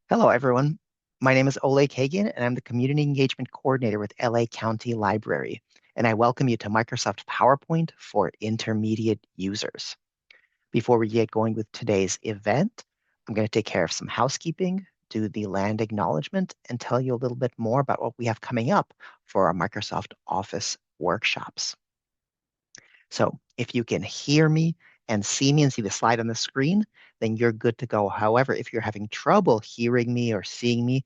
Hello, everyone. My name is Oleg Hagan, and I'm the Community Engagement Coordinator with LA County Library, and I welcome you to Microsoft PowerPoint for intermediate users. Before we get going with today's event, I'm going to take care of some housekeeping, do the land acknowledgement, and tell you a little bit more about what we have coming up for our Microsoft Office workshops. So if you can hear me and see me and see the slide on the screen, then you're good to go. However, if you're having trouble hearing me or seeing the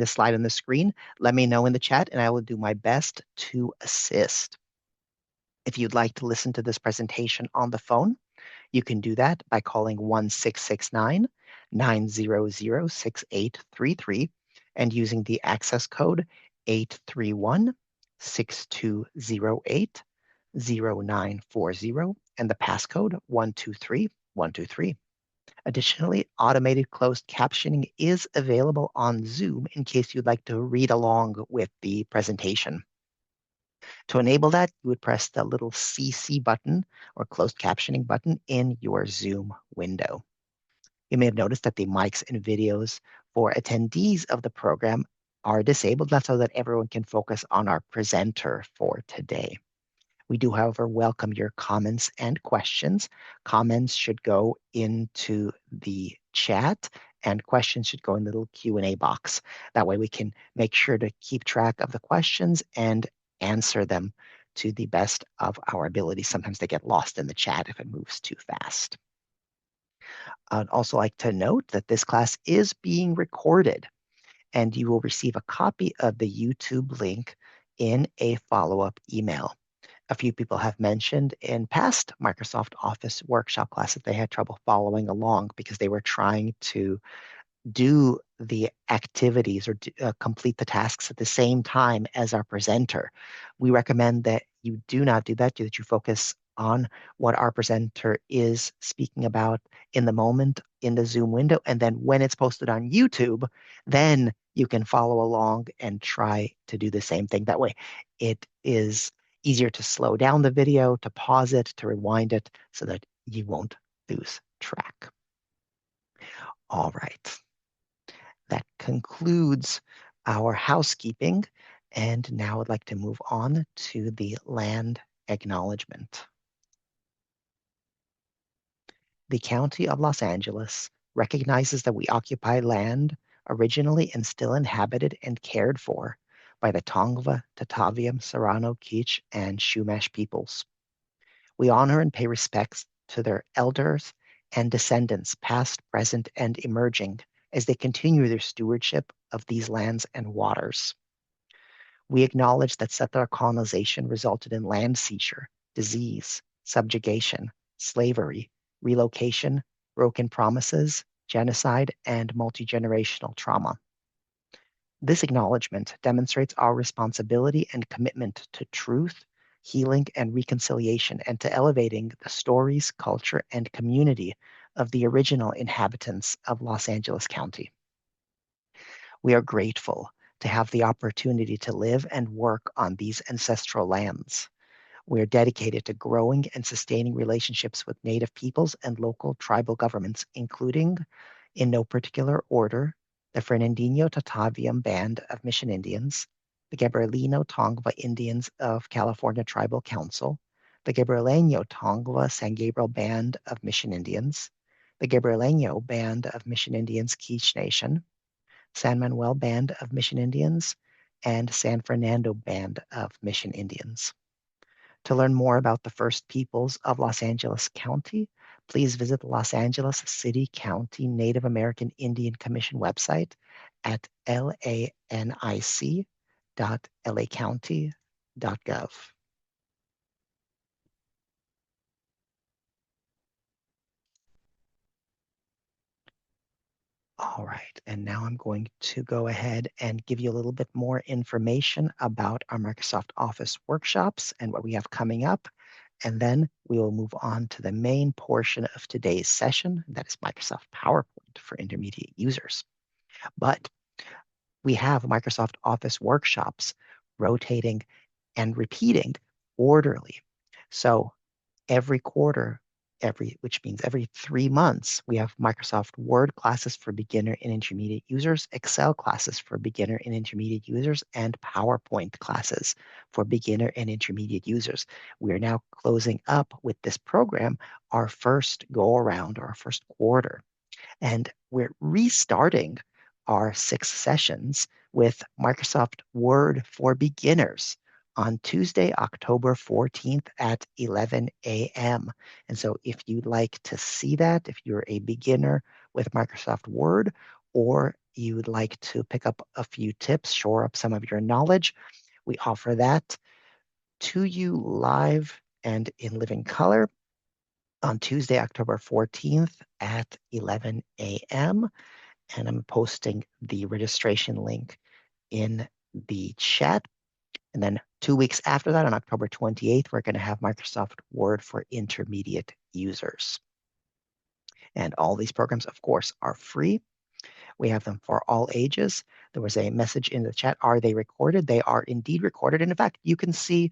slide on the screen, let me know in the chat and I will do my best to assist. If you'd like to listen to this presentation on the phone, you can do that by calling 1-669-900-6833 and using the access code 831-6208-0940 and the passcode 123123. Additionally, automated closed captioning is available on Zoom in case you'd like to read along with the presentation. To enable that, you would press the little CC button or closed captioning button in your Zoom window. You may have noticed that the mics and videos for attendees of the program are disabled, that's so that everyone can focus on our presenter for today. We do, however, welcome your comments and questions. Comments should go into the chat and questions should go in the little Q&A box. That way we can make sure to keep track of the questions and answer them to the best of our ability. Sometimes they get lost in the chat if it moves too fast. I'd also like to note that this class is being recorded and you will receive a copy of the YouTube link in a follow-up email. A few people have mentioned in past Microsoft Office workshop classes they had trouble following along because they were trying to do the activities or complete the tasks at the same time as our presenter. We recommend that you do not do that, that you focus on what our presenter is speaking about in the moment in the Zoom window. And then when it's posted on YouTube, then you can follow along and try to do the same thing. That way it is easier to slow down the video, to pause it, to rewind it so that you won't lose track. All right. That concludes our housekeeping. And now I'd like to move on to the land acknowledgement. The County of Los Angeles recognizes that we occupy land originally and still inhabited and cared for by the Tongva, Tataviam, Serrano, Kizh, and Chumash peoples. We honor and pay respects to their elders and descendants, past, present, and emerging, as they continue their stewardship of these lands and waters. We acknowledge that settler colonization resulted in land seizure, disease, subjugation, slavery, relocation, broken promises, genocide, and multi-generational trauma. This acknowledgement demonstrates our responsibility and commitment to truth, healing, and reconciliation, and to elevating the stories, culture, and community of the original inhabitants of Los Angeles County. We are grateful to have the opportunity to live and work on these ancestral lands. We are dedicated to growing and sustaining relationships with Native peoples and local tribal governments, including, in no particular order, the Fernandino Tataviam Band of Mission Indians, the Gabrielino Tongva Indians of California Tribal Council, the Gabrielino Tongva San Gabriel Band of Mission Indians, the Gabrielino Band of Mission Indians Kizh Nation, San Manuel Band of Mission Indians, and San Fernando Band of Mission Indians. To learn more about the First Peoples of Los Angeles County, please visit the Los Angeles City County Native American Indian Commission website at lanic.lacounty.gov. All right, and now I'm going to go ahead and give you a little bit more information about our Microsoft Office workshops and what we have coming up. And then we will move on to the main portion of today's session, that is Microsoft PowerPoint for intermediate users. But we have Microsoft Office workshops rotating and repeating orderly. So every quarter, which means every 3 months, we have Microsoft Word classes for beginner and intermediate users, Excel classes for beginner and intermediate users, and PowerPoint classes for beginner and intermediate users. We are now closing up with this program our first go around, our first quarter. And we're restarting our 6 sessions with Microsoft Word for Beginners on Tuesday, October 14th at 11 a.m. And so if you'd like to see that, if you're a beginner with Microsoft Word, or you'd like to pick up a few tips, shore up some of your knowledge, we offer that to you live and in living color on Tuesday, October 14th at 11 a.m. And I'm posting the registration link in the chat. And then 2 weeks after that, on October 28th, we're going to have Microsoft Word for intermediate users. And all these programs, of course, are free. We have them for all ages. There was a message in the chat, are they recorded? They are indeed recorded. And in fact, you can see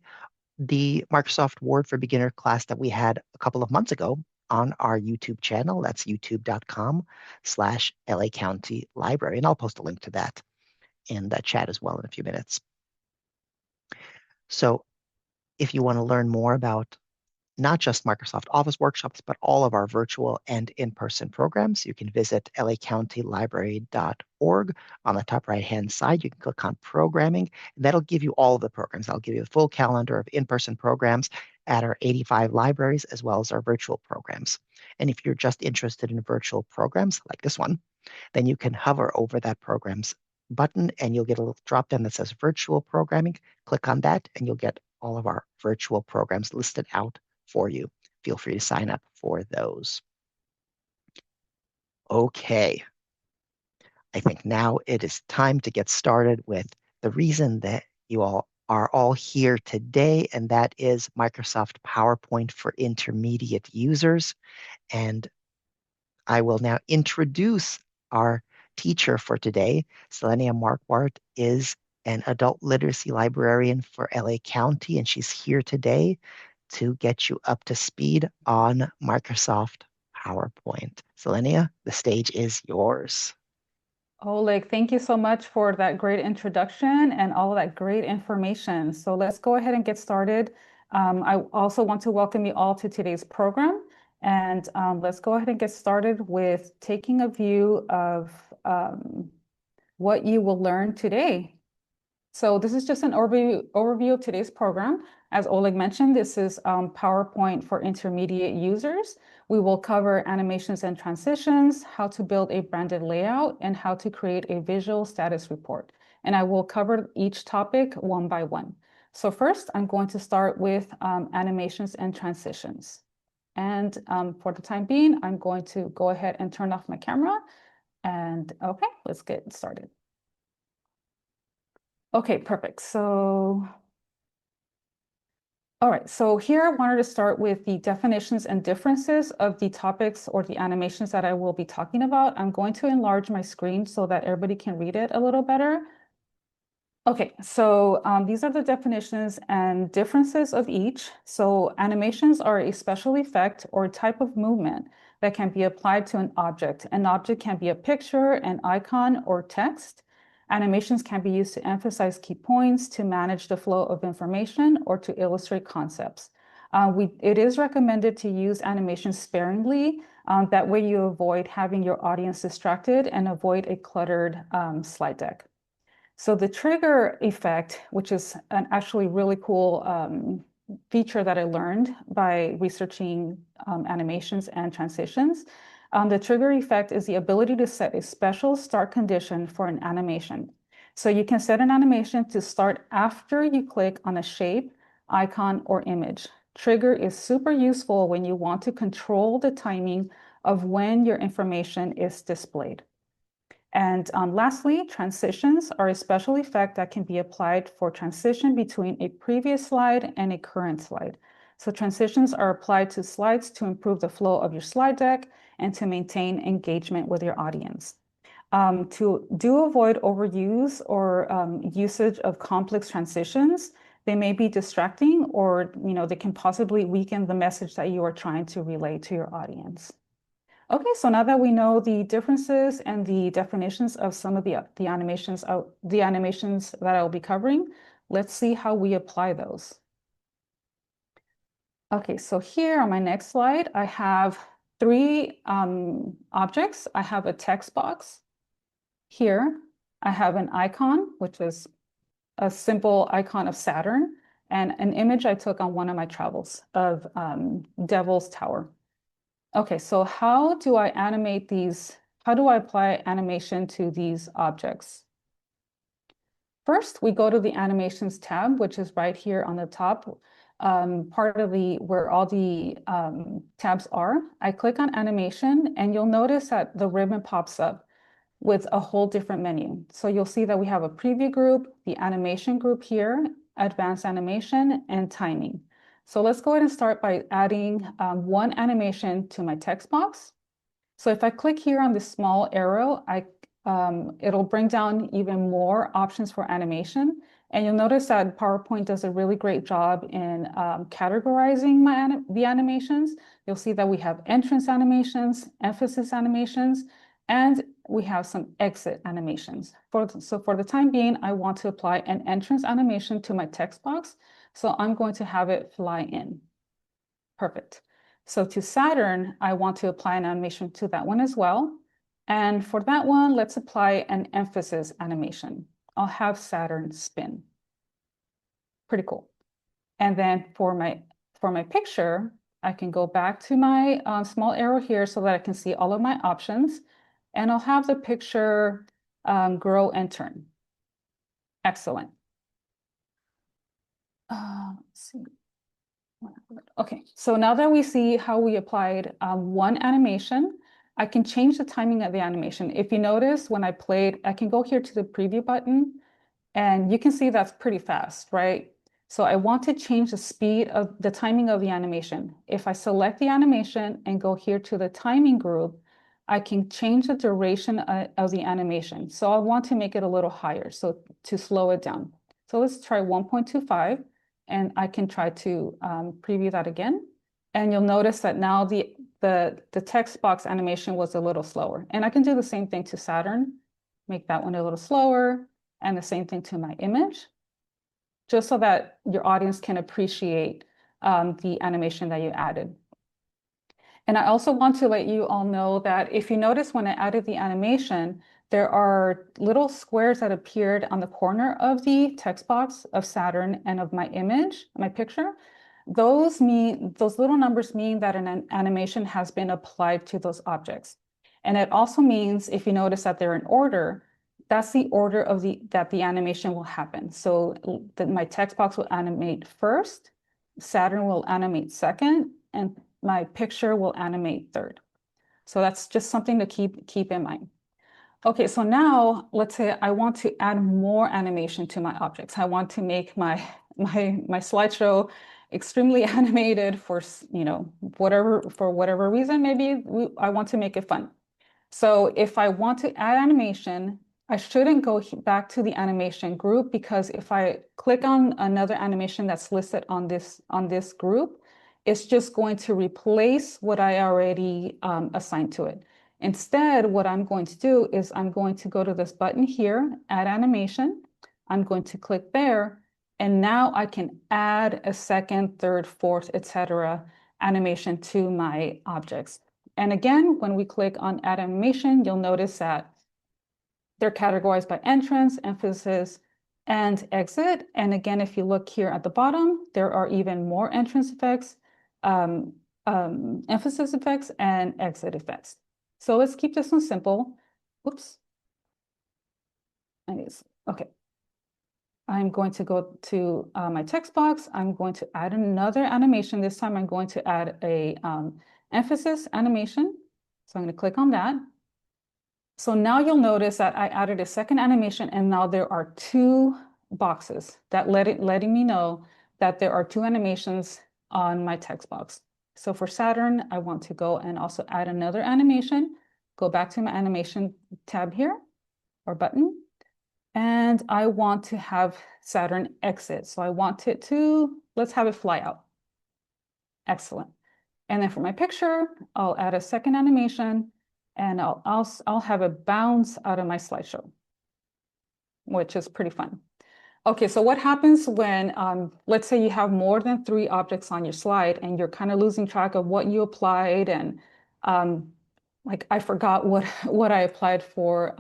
the Microsoft Word for Beginner class that we had a couple of months ago on our YouTube channel. That's youtube.com/LA County Library. And I'll post a link to that in the chat as well in a few minutes. So if you want to learn more about not just Microsoft Office workshops, but all of our virtual and in-person programs, you can visit lacountylibrary.org. On the top right-hand side, you can click on programming, and that'll give you all of the programs. That'll give you a full calendar of in-person programs at our 85 libraries, as well as our virtual programs. And if you're just interested in virtual programs like this one, then you can hover over that program's button and you'll get a little drop down that says virtual programming. Click on that and you'll get all of our virtual programs listed out for you. Feel free to sign up for those. Okay. I think now it is time to get started with the reason that you all are all here today, and that is Microsoft PowerPoint for intermediate users. And I will now introduce our teacher for today. Selenia Markwart is an adult literacy librarian for LA County, and she's here today to get you up to speed on Microsoft PowerPoint. Selenia, the stage is yours. Oleg, thank you so much for that great introduction and all of that great information. So let's go ahead and get started. I also want to welcome you all to today's program. And let's go ahead and get started with taking a view of what you will learn today. So this is just an overview of today's program. As Oleg mentioned, this is PowerPoint for intermediate users. We will cover animations and transitions, how to build a branded layout, and how to create a visual status report. And I will cover each topic one by one. So first, I'm going to start with animations and transitions. And for the time being, I'm going to go ahead and turn off my camera. And okay, let's get started. Okay, perfect. So, all right, so here I wanted to start with the definitions and differences of the topics or the animations that I will be talking about. I'm going to enlarge my screen so that everybody can read it a little better. Okay, so these are the definitions and differences of each. So animations are a special effect or type of movement that can be applied to an object. An object can be a picture, an icon, or text. Animations can be used to emphasize key points, to manage the flow of information, or to illustrate concepts. It is recommended to use animations sparingly. That way you avoid having your audience distracted and avoid a cluttered slide deck. So the trigger effect, which is an actually really cool feature that I learned by researching animations and transitions. The trigger effect is the ability to set a special start condition for an animation. So you can set an animation to start after you click on a shape, icon, or image. Trigger is super useful when you want to control the timing of when your information is displayed. And lastly, transitions are a special effect that can be applied for transition between a previous slide and a current slide. So transitions are applied to slides to improve the flow of your slide deck and to maintain engagement with your audience. To avoid overuse or usage of complex transitions, they may be distracting, or they can possibly weaken the message that you are trying to relay to your audience. Okay, so now that we know the differences and the definitions of some of the animations that I'll be covering, let's see how we apply those. Okay, so here on my next slide, I have three objects. I have a text box. Here, I have an icon, which is a simple icon of Saturn, and an image I took on one of my travels of Devil's Tower. Okay, so how do I animate these? How do I apply animation to these objects? First, we go to the Animations tab, which is right here on the top, part of where all the tabs are. I click on Animation, and you'll notice that the ribbon pops up with a whole different menu. So you'll see that we have a preview group, the animation group here, advanced animation, and timing. So let's go ahead and start by adding one animation to my text box. So if I click here on the small arrow, it'll bring down even more options for animation. And you'll notice that PowerPoint does a really great job in categorizing the animations. You'll see that we have entrance animations, emphasis animations, and we have some exit animations. So for the time being, I want to apply an entrance animation to my text box. So I'm going to have it fly in. Perfect. So to Saturn, I want to apply an animation to that one as well. And for that one, let's apply an emphasis animation. I'll have Saturn spin. Pretty cool. And then for my picture, I can go back to my small arrow here so that I can see all of my options. And I'll have the picture grow and turn. Excellent. Let's see. Okay, so now that we see how we applied one animation, I can change the timing of the animation. If you notice, when I played, I can go here to the preview button, and you can see that's pretty fast, right? So I want to change the speed of the timing of the animation. If I select the animation and go here to the timing group, I can change the duration of the animation. So I want to make it a little higher, so to slow it down. So let's try 1.25, and I can try to preview that again. And you'll notice that now the text box animation was a little slower. And I can do the same thing to Saturn, make that one a little slower, and the same thing to my image, just so that your audience can appreciate the animation that you added. And I also want to let you all know that if you notice when I added the animation, there are little squares that appeared on the corner of the text box of Saturn and of my image, my picture. Those little numbers mean that an animation has been applied to those objects. And it also means, if you notice that they're in order, that's the order of that the animation will happen. So my text box will animate first, Saturn will animate second, and my picture will animate third. So that's just something to keep in mind. Okay, so now let's say I want to add more animation to my objects. I want to make my slideshow extremely animated for whatever reason. Maybe I want to make it fun. So if I want to add animation, I shouldn't go back to the animation group, because if I click on another animation that's listed on this group, it's just going to replace what I already assigned to it. Instead, what I'm going to do is I'm going to go to this button here, Add Animation. I'm going to click there, and now I can add a second, third, fourth, etc. animation to my objects. And again, when we click on Add Animation, you'll notice that they're categorized by entrance, emphasis, and exit. And again, if you look here at the bottom, there are even more entrance effects, emphasis effects, and exit effects. So let's keep this one simple. Oops. Okay. I'm going to go to my text box. I'm going to add another animation. This time I'm going to add a emphasis animation. So I'm going to click on that. So now you'll notice that I added a second animation, and now there are two boxes that letting me know that there are two animations on my text box. So for Saturn, I want to go and also add another animation, go back to my animation tab here, or button. And I want to have Saturn exit. So I want it to, let's have it fly out. Excellent. And then for my picture, I'll add a second animation and I'll have it bounce out of my slideshow, which is pretty fun. Okay, so what happens when, let's say you have more than 3 objects on your slide and you're kind of losing track of what you applied and um, like I forgot what, what I applied for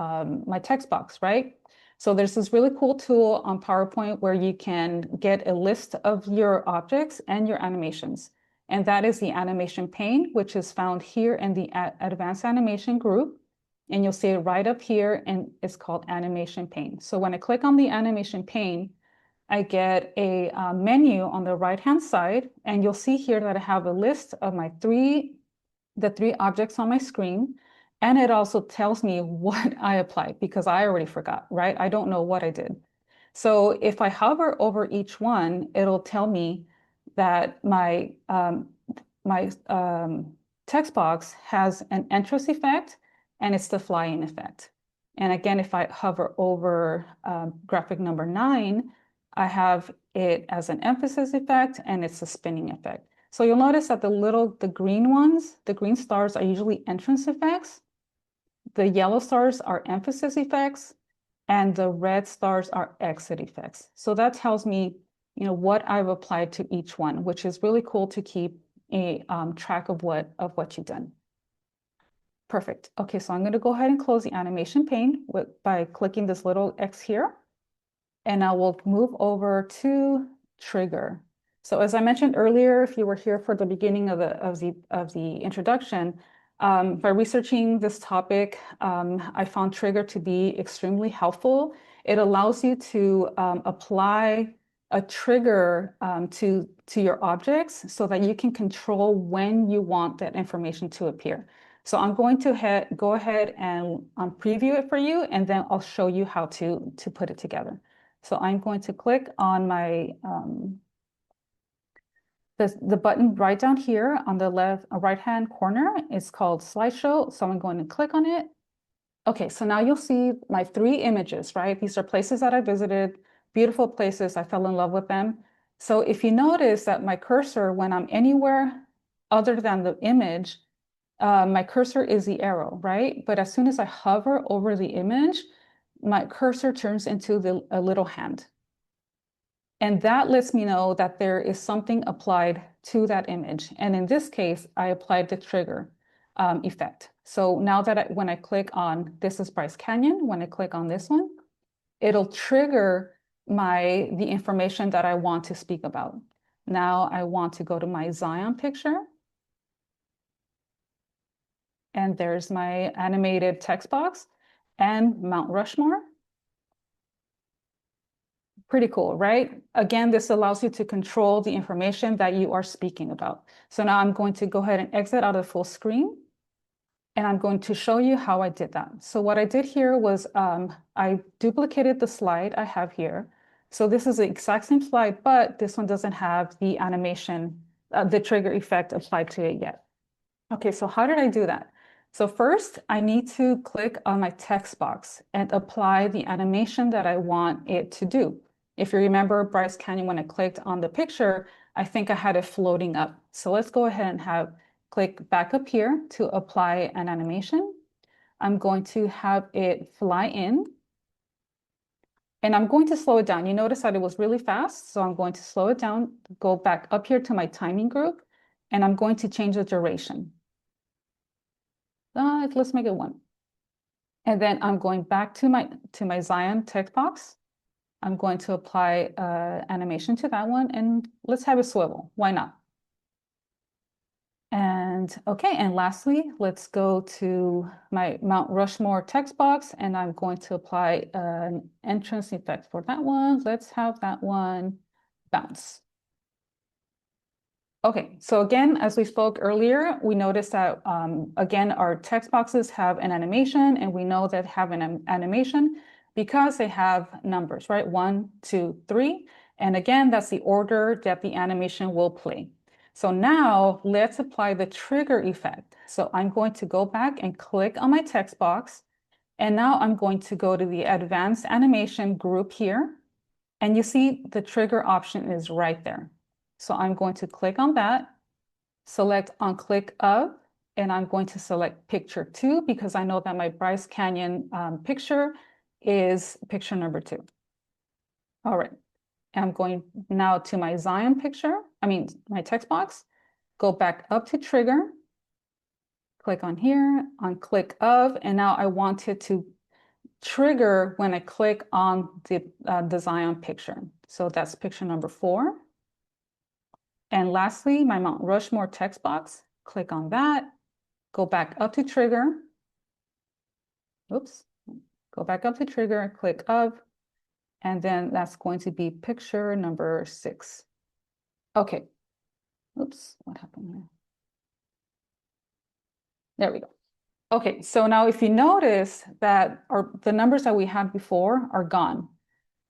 my text box, right? So there's this really cool tool on PowerPoint where you can get a list of your objects and your animations. And that is the animation pane, which is found here in the advanced animation group. And you'll see it right up here and it's called animation pane. So when I click on the animation pane, I get a menu on the right-hand side, and you'll see here that I have a list of the 3 objects on my screen. And it also tells me what I applied because I already forgot, right? I don't know what I did. So if I hover over each one, it'll tell me that my text box has an entrance effect and it's the fly-in effect. And again, if I hover over graphic number 9, I have it as an emphasis effect and it's a spinning effect. So you'll notice that the green ones, the green stars are usually entrance effects. The yellow stars are emphasis effects and the red stars are exit effects. So that tells me, you know, what I've applied to each one, which is really cool to keep a track of what you've done. Perfect. Okay, so I'm going to go ahead and close the animation pane by clicking this little X here. And I will move over to trigger. So as I mentioned earlier, if you were here for the beginning of the introduction, by researching this topic, I found trigger to be extremely helpful. It allows you to apply a trigger to your objects so that you can control when you want that information to appear. So I'm going to go ahead and preview it for you, and then I'll show you how to put it together. So I'm going to click on my the button right down here on the left right-hand corner. It's called slideshow. So I'm going to click on it. Okay, so now you'll see my 3 images, right? These are places that I visited, beautiful places. I fell in love with them. So if you notice that my cursor, when I'm anywhere other than the image, my cursor is the arrow, right? But as soon as I hover over the image, my cursor turns into a little hand. And that lets me know that there is something applied to that image. And in this case, I applied the trigger effect. So now that when I click on, this is Bryce Canyon, when I click on this one, it'll trigger the information that I want to speak about. Now I want to go to my Zion picture. And there's my animated text box and Mount Rushmore. Pretty cool, right? Again, this allows you to control the information that you are speaking about. So now I'm going to go ahead and exit out of full screen. And I'm going to show you how I did that. So what I did here was I duplicated the slide I have here. So this is the exact same slide, but this one doesn't have the animation, the trigger effect applied to it yet. Okay, so how did I do that? So first, I need to click on my text box and apply the animation that I want it to do. If you remember Bryce Canyon, when I clicked on the picture, I think I had it floating up. So let's go ahead and click back up here to apply an animation. I'm going to have it fly in. And I'm going to slow it down. You notice that it was really fast, so I'm going to slow it down, go back up here to my timing group, and I'm going to change the duration. Let's make it 1. And then I'm going back to my Zion text box. I'm going to apply animation to that one, and let's have a swivel. Why not? And okay, and lastly, let's go to my Mount Rushmore text box, and I'm going to apply an entrance effect for that one. Let's have that one bounce. Okay, so again, as we spoke earlier, we noticed that, again, our text boxes have an animation, and we know that have an animation because they have numbers, right? 1, 2, 3. And again, that's the order that the animation will play. So now let's apply the trigger effect. So I'm going to go back and click on my text box, And now I'm going to go to the advanced animation group here. And you see the trigger option is right there. So I'm going to click on that, select on click of, and I'm going to select picture 2 because I know that my Bryce Canyon picture is picture number 2. All right. I'm going now to my Zion picture, my text box, go back up to trigger, click on here, on click of, and now I want it to trigger when I click on the Zion picture. So that's picture number 4. And lastly, my Mount Rushmore text box, click on that, go back up to trigger. Oops, go back up to trigger, click of, and then that's going to be picture number 6. Okay. Oops, what happened here? There we go. Okay, so now if you notice that the numbers that we had before are gone,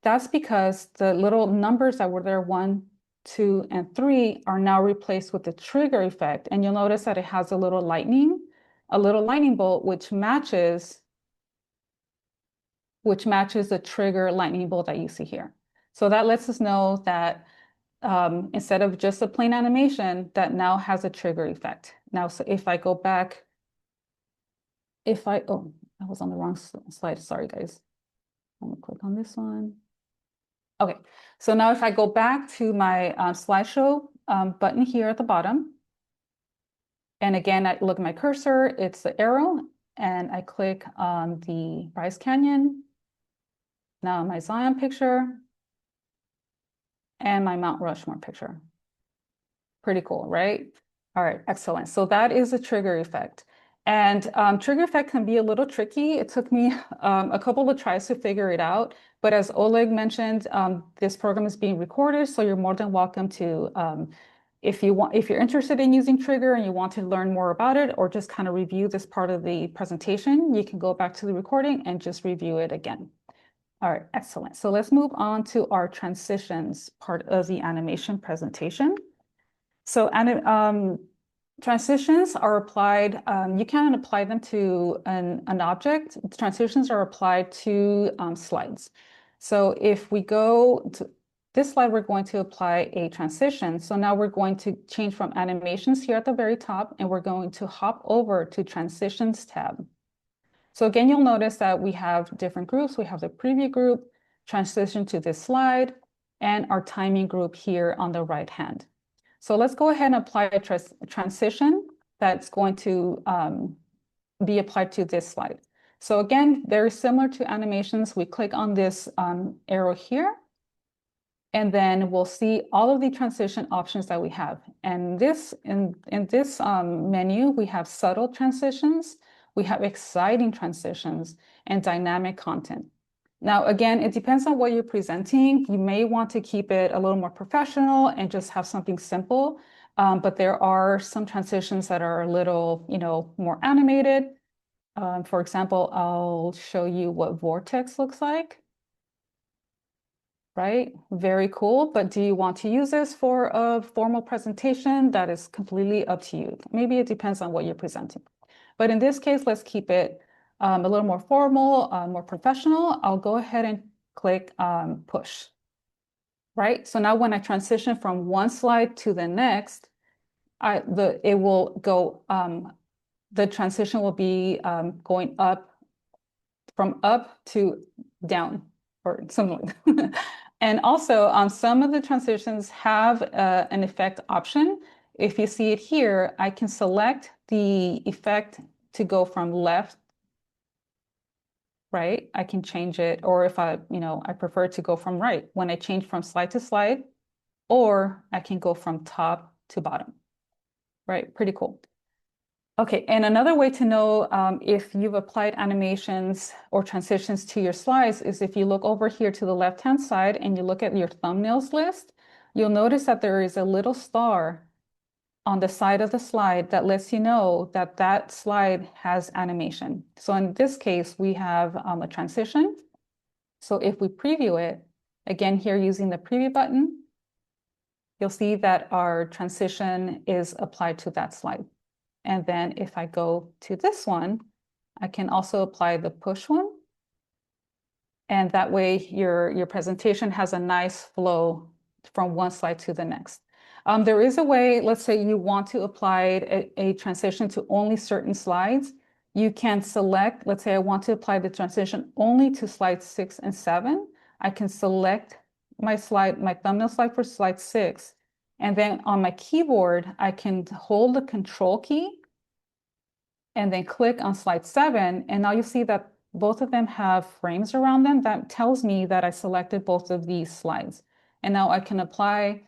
that's because the little numbers that were there, 1, 2, and 3, are now replaced with the trigger effect. And you'll notice that it has a little lightning bolt, which matches the trigger lightning bolt that you see here. So that lets us know that instead of just a plain animation, that now has a trigger effect. Now, so if I go back, oh, I was on the wrong slide. Sorry, guys. I'm gonna click on this one. Okay, so now if I go back to my slideshow button here at the bottom, and again, I look at my cursor, it's the arrow, and I click on the Bryce Canyon, now my Zion picture, and my Mount Rushmore picture. Pretty cool, right? All right, excellent. So that is a trigger effect. And trigger effect can be a little tricky. It took me a couple of tries to figure it out. But as Oleg mentioned, this program is being recorded, so you're more than welcome to, if you're interested in using trigger and you want to learn more about it, or just kind of review this part of the presentation, you can go back to the recording and just review it again. All right, excellent. So let's move on to our transitions part of the animation presentation. So transitions are applied, you can apply them to an object. Transitions are applied to slides. So if we go to this slide, we're going to apply a transition. So now we're going to change from animations here at the very top, and we're going to hop over to transitions tab. So again, you'll notice that we have different groups. We have the preview group, transition to this slide, and our timing group here on the right hand. So let's go ahead and apply a transition that's going to be applied to this slide. So again, very similar to animations, we click on this arrow here, and then we'll see all of the transition options that we have. And in this menu, we have subtle transitions, we have exciting transitions, and dynamic content. Now, again, it depends on what you're presenting. You may want to keep it a little more professional and just have something simple. But there are some transitions that are a little, more animated. For example, I'll show you what vortex looks like. Right? Very cool. But do you want to use this for a formal presentation? That is completely up to you. Maybe it depends on what you're presenting. But in this case, let's keep it a little more formal, more professional. I'll go ahead and click push. Right? So now when I transition from one slide to the next, it will go, the transition will be going up, from up to down, or something like that. And also, some of the transitions have an effect option. If you see it here, I can select the effect to go from left, right? I can change it, or if I prefer to go from right, when I change from slide to slide, or I can go from top to bottom, right? Pretty cool. Okay, and another way to know if you've applied animations or transitions to your slides is if you look over here to the left-hand side and you look at your thumbnails list, you'll notice that there is a little star on the side of the slide that lets you know that that slide has animation. So in this case, we have a transition. So if we preview it, again here using the preview button, you'll see that our transition is applied to that slide. And then if I go to this one, I can also apply the push one. And that way your presentation has a nice flow from one slide to the next. There is a way, let's say you want to apply a transition to only certain slides. You can select, let's say I want to apply the transition only to slides 6 and 7. I can select my thumbnail slide for slide 6. And then on my keyboard, I can hold the control key and then click on slide 7. And now you see that both of them have frames around them. That tells me that I selected both of these slides. And now I can apply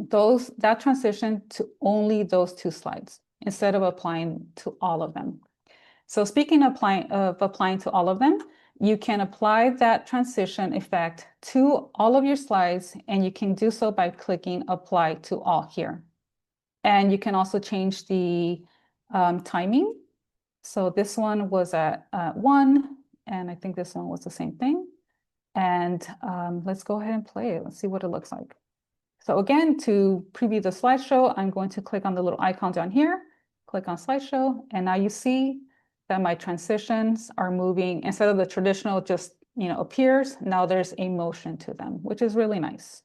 that transition to only those 2 slides instead of applying to all of them. So speaking of applying to all of them, you can apply that transition effect to all of your slides, and you can do so by clicking apply to all here. And you can also change the timing. So this one was at 1, and I think this one was the same thing. And let's go ahead and play it. Let's see what it looks like. So again, to preview the slideshow, I'm going to click on the little icon down here, click on slideshow, and now you see that my transitions are moving. Instead of the traditional just, appears, now there's a motion to them, which is really nice.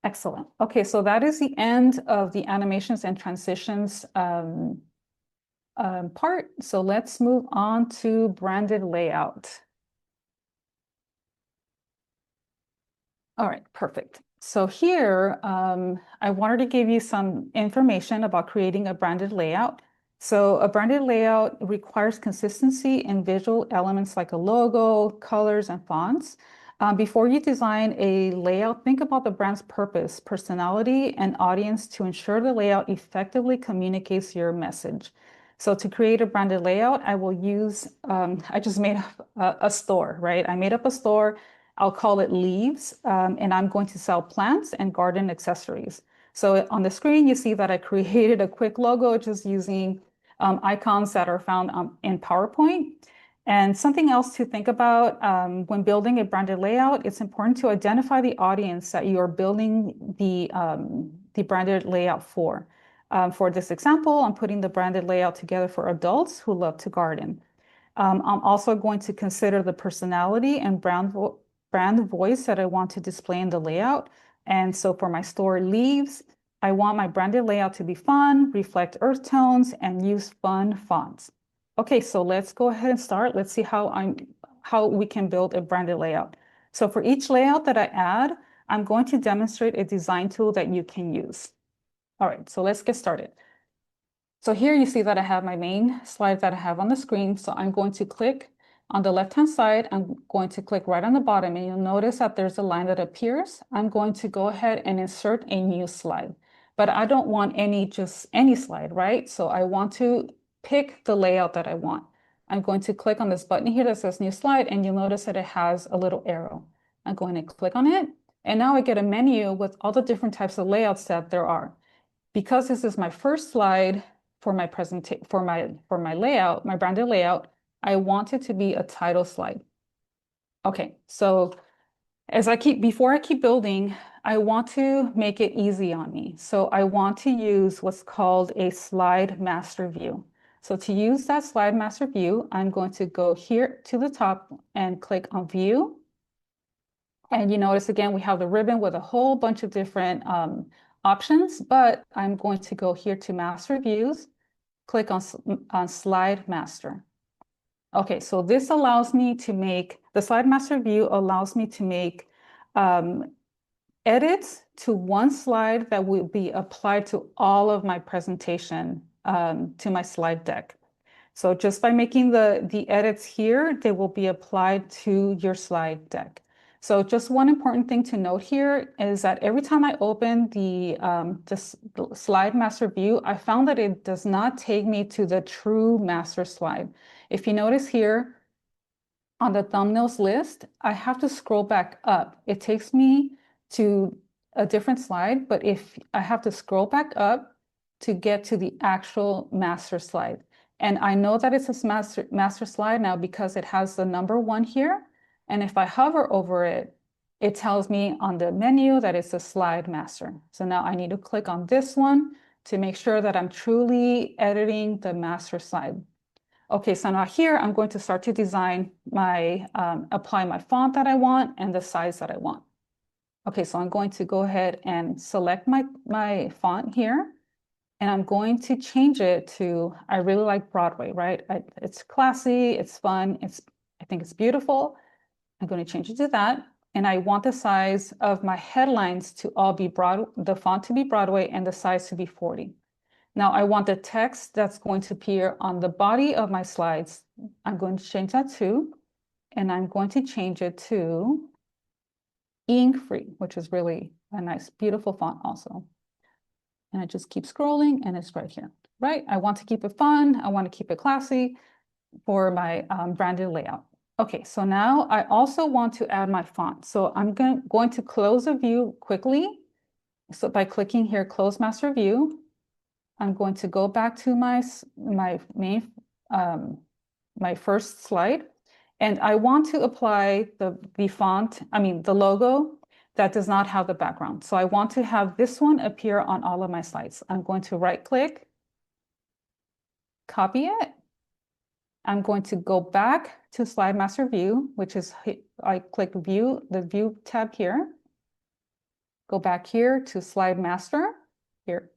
Excellent. Okay, so that is the end of the animations and transitions part. So let's move on to branded layout. All right, perfect. So here, I wanted to give you some information about creating a branded layout. So a branded layout requires consistency in visual elements like a logo, colors, and fonts. Before you design a layout, think about the brand's purpose, personality, and audience to ensure the layout effectively communicates your message. So to create a branded layout, I will use, I just made up a store, right? I made up a store. I'll call it Leaves, and I'm going to sell plants and garden accessories. So on the screen, you see that I created a quick logo just using icons that are found in PowerPoint. And something else to think about when building a branded layout, it's important to identify the audience that you are building the branded layout for. For this example, I'm putting the branded layout together for adults who love to garden. I'm also going to consider the personality and brand voice that I want to display in the layout. And so for my store Leaves, I want my branded layout to be fun, reflect earth tones, and use fun fonts. Okay, so let's go ahead and start. Let's see how we can build a branded layout. So for each layout that I add, I'm going to demonstrate a design tool that you can use. All right, so let's get started. So here you see that I have my main slide that I have on the screen. So I'm going to click on the left-hand side. I'm going to click right on the bottom, and you'll notice that there's a line that appears. I'm going to go ahead and insert a new slide, but I don't want just any slide, right? So I want to pick the layout that I want. I'm going to click on this button here that says new slide, and you'll notice that it has a little arrow. I'm going to click on it, and now I get a menu with all the different types of layouts that there are. Because this is my first slide for my layout, my branded layout, I want it to be a title slide. Okay, so before I keep building, I want to make it easy on me. So I want to use what's called a slide master view. So to use that slide master view, I'm going to go here to the top and click on view. And you notice again, we have the ribbon with a whole bunch of different options, but I'm going to go here to master views, click on slide master. Okay, so this allows me to make, the slide master view allows me to make edits to one slide that will be applied to all of my presentation, to my slide deck. So just by making the edits here, they will be applied to your slide deck. So just one important thing to note here is that every time I open the slide master view, I found that it does not take me to the true master slide. If you notice here on the thumbnails list, I have to scroll back up. It takes me to a different slide, but if I have to scroll back up to get to the actual master slide. And I know that it's a master slide now because it has the number 1 here. And if I hover over it, it tells me on the menu that it's a slide master. So now I need to click on this one to make sure that I'm truly editing the master slide. Okay, so now here I'm going to start to design my, apply my font that I want and the size that I want. Okay, so I'm going to go ahead and select my font here, and I'm going to change it to, I really like Broadway, right? It's classy, it's fun, I think it's beautiful. I'm going to change it to that. And I want the size of my headlines to all be the font to be Broadway and the size to be 40. Now I want the text that's going to appear on the body of my slides. I'm going to change that too, and I'm going to change it to ink-free, which is really a nice, beautiful font also. And I just keep scrolling and it's right here, right? I want to keep it fun. I want to keep it classy for my branded layout. Okay, so now I also want to add my font. So I'm going to close a view quickly. So by clicking here, close master view, I'm going to go back to my main, my first slide. And I want to apply the font, the logo that does not have the background. So I want to have this one appear on all of my slides. I'm going to right click, copy it. I'm going to go back to slide master view, which is, I click view, the view tab here. Go back here to slide master here.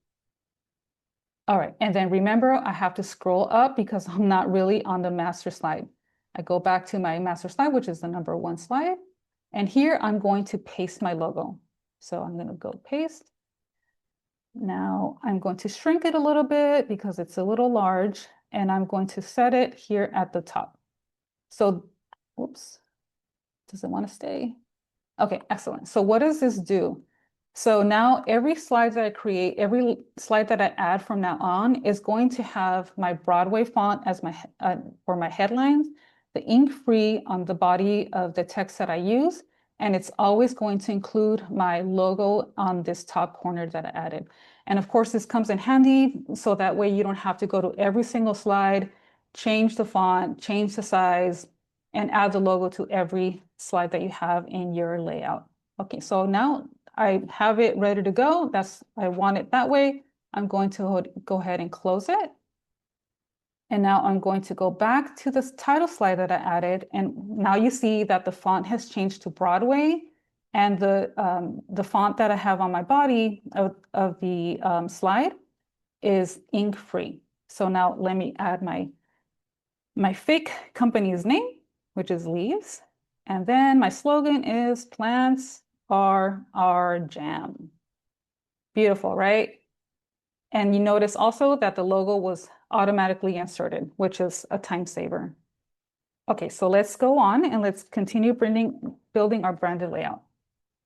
All right, and then remember, I have to scroll up because I'm not really on the master slide. I go back to my master slide, which is the number 1 slide. And here I'm going to paste my logo. So I'm going to go paste. Now I'm going to shrink it a little bit because it's a little large, and I'm going to set it here at the top. So, whoops, does it want to stay? Okay, excellent. So what does this do? So now every slide that I create, every slide that I add from now on is going to have my Broadway font as my for my headlines, the ink-free on the body of the text that I use, and it's always going to include my logo on this top corner that I added. And of course, this comes in handy, so that way you don't have to go to every single slide, change the font, change the size, and add the logo to every slide that you have in your layout. Okay, so now I have it ready to go. I want it that way. I'm going to go ahead and close it. And now I'm going to go back to this title slide that I added. And now you see that the font has changed to Broadway, and the font that I have on my body of the slide is ink-free. So now let me add my fake company's name, which is Leaves. And then my slogan is plants are our jam. Beautiful, right? And you notice also that the logo was automatically inserted, which is a time saver. Okay, so let's go on and let's continue building our branded layout.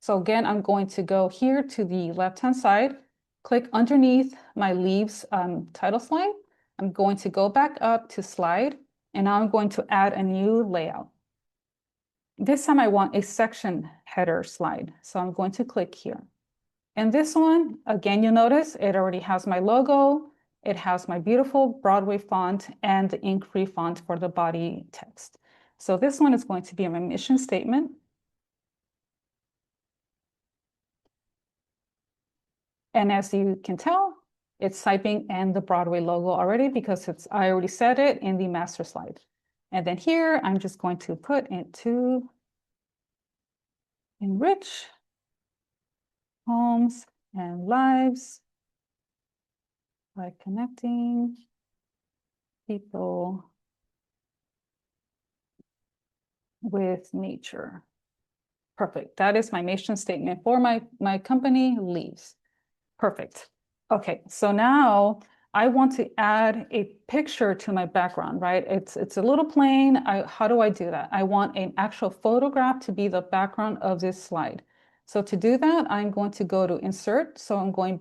So again, I'm going to go here to the left-hand side, click underneath my Leaves title slide. I'm going to go back up to slide, and now I'm going to add a new layout. This time I want a section header slide. So I'm going to click here. And this one, again, you'll notice it already has my logo. It has my beautiful Broadway font and the ink-free font for the body text. So this one is going to be my mission statement. And as you can tell, it's typing in the Broadway logo already because I already set it in the master slide. And then here, I'm just going to put into enrich homes and lives by connecting people with nature. Perfect. That is my mission statement for my company, Leaves. Perfect. Okay, so now I want to add a picture to my background, right? It's a little plain. How do I do that? I want an actual photograph to be the background of this slide. So to do that, I'm going to go to Insert. So I'm going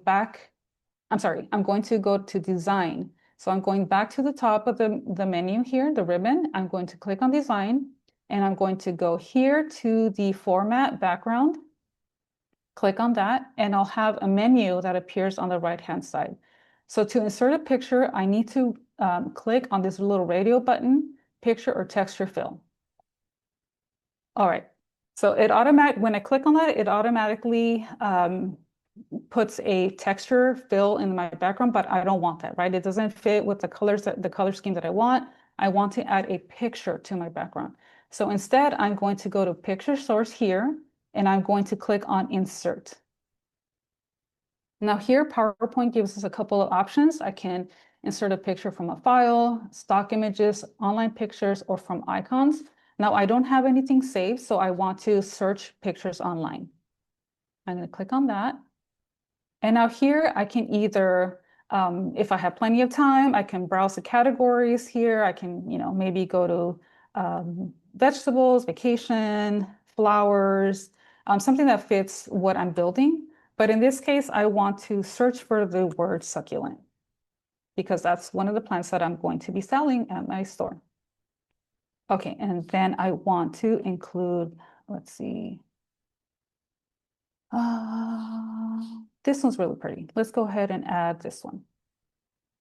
to go to Design. So I'm going back to the top of the menu here, the ribbon. I'm going to click on Design, and I'm going to go here to the Format Background. Click on that, and I'll have a menu that appears on the right-hand side. So to insert a picture, I need to click on this little radio button, Picture or Texture Fill. All right, so when I click on that, it automatically puts a texture fill in my background, but I don't want that, right? It doesn't fit with the color scheme that I want. I want to add a picture to my background. So instead, I'm going to go to picture source here, and I'm going to click on insert. Now here, PowerPoint gives us a couple of options. I can insert a picture from a file, stock images, online pictures, or from icons. Now I don't have anything saved, so I want to search pictures online. I'm going to click on that. And now here I can either, if I have plenty of time, I can browse the categories here. I can, maybe go to vegetables, vacation, flowers, something that fits what I'm building. But in this case, I want to search for the word succulent because that's one of the plants that I'm going to be selling at my store. Okay, and then I want to include, let's see. This one's really pretty. Let's go ahead and add this one.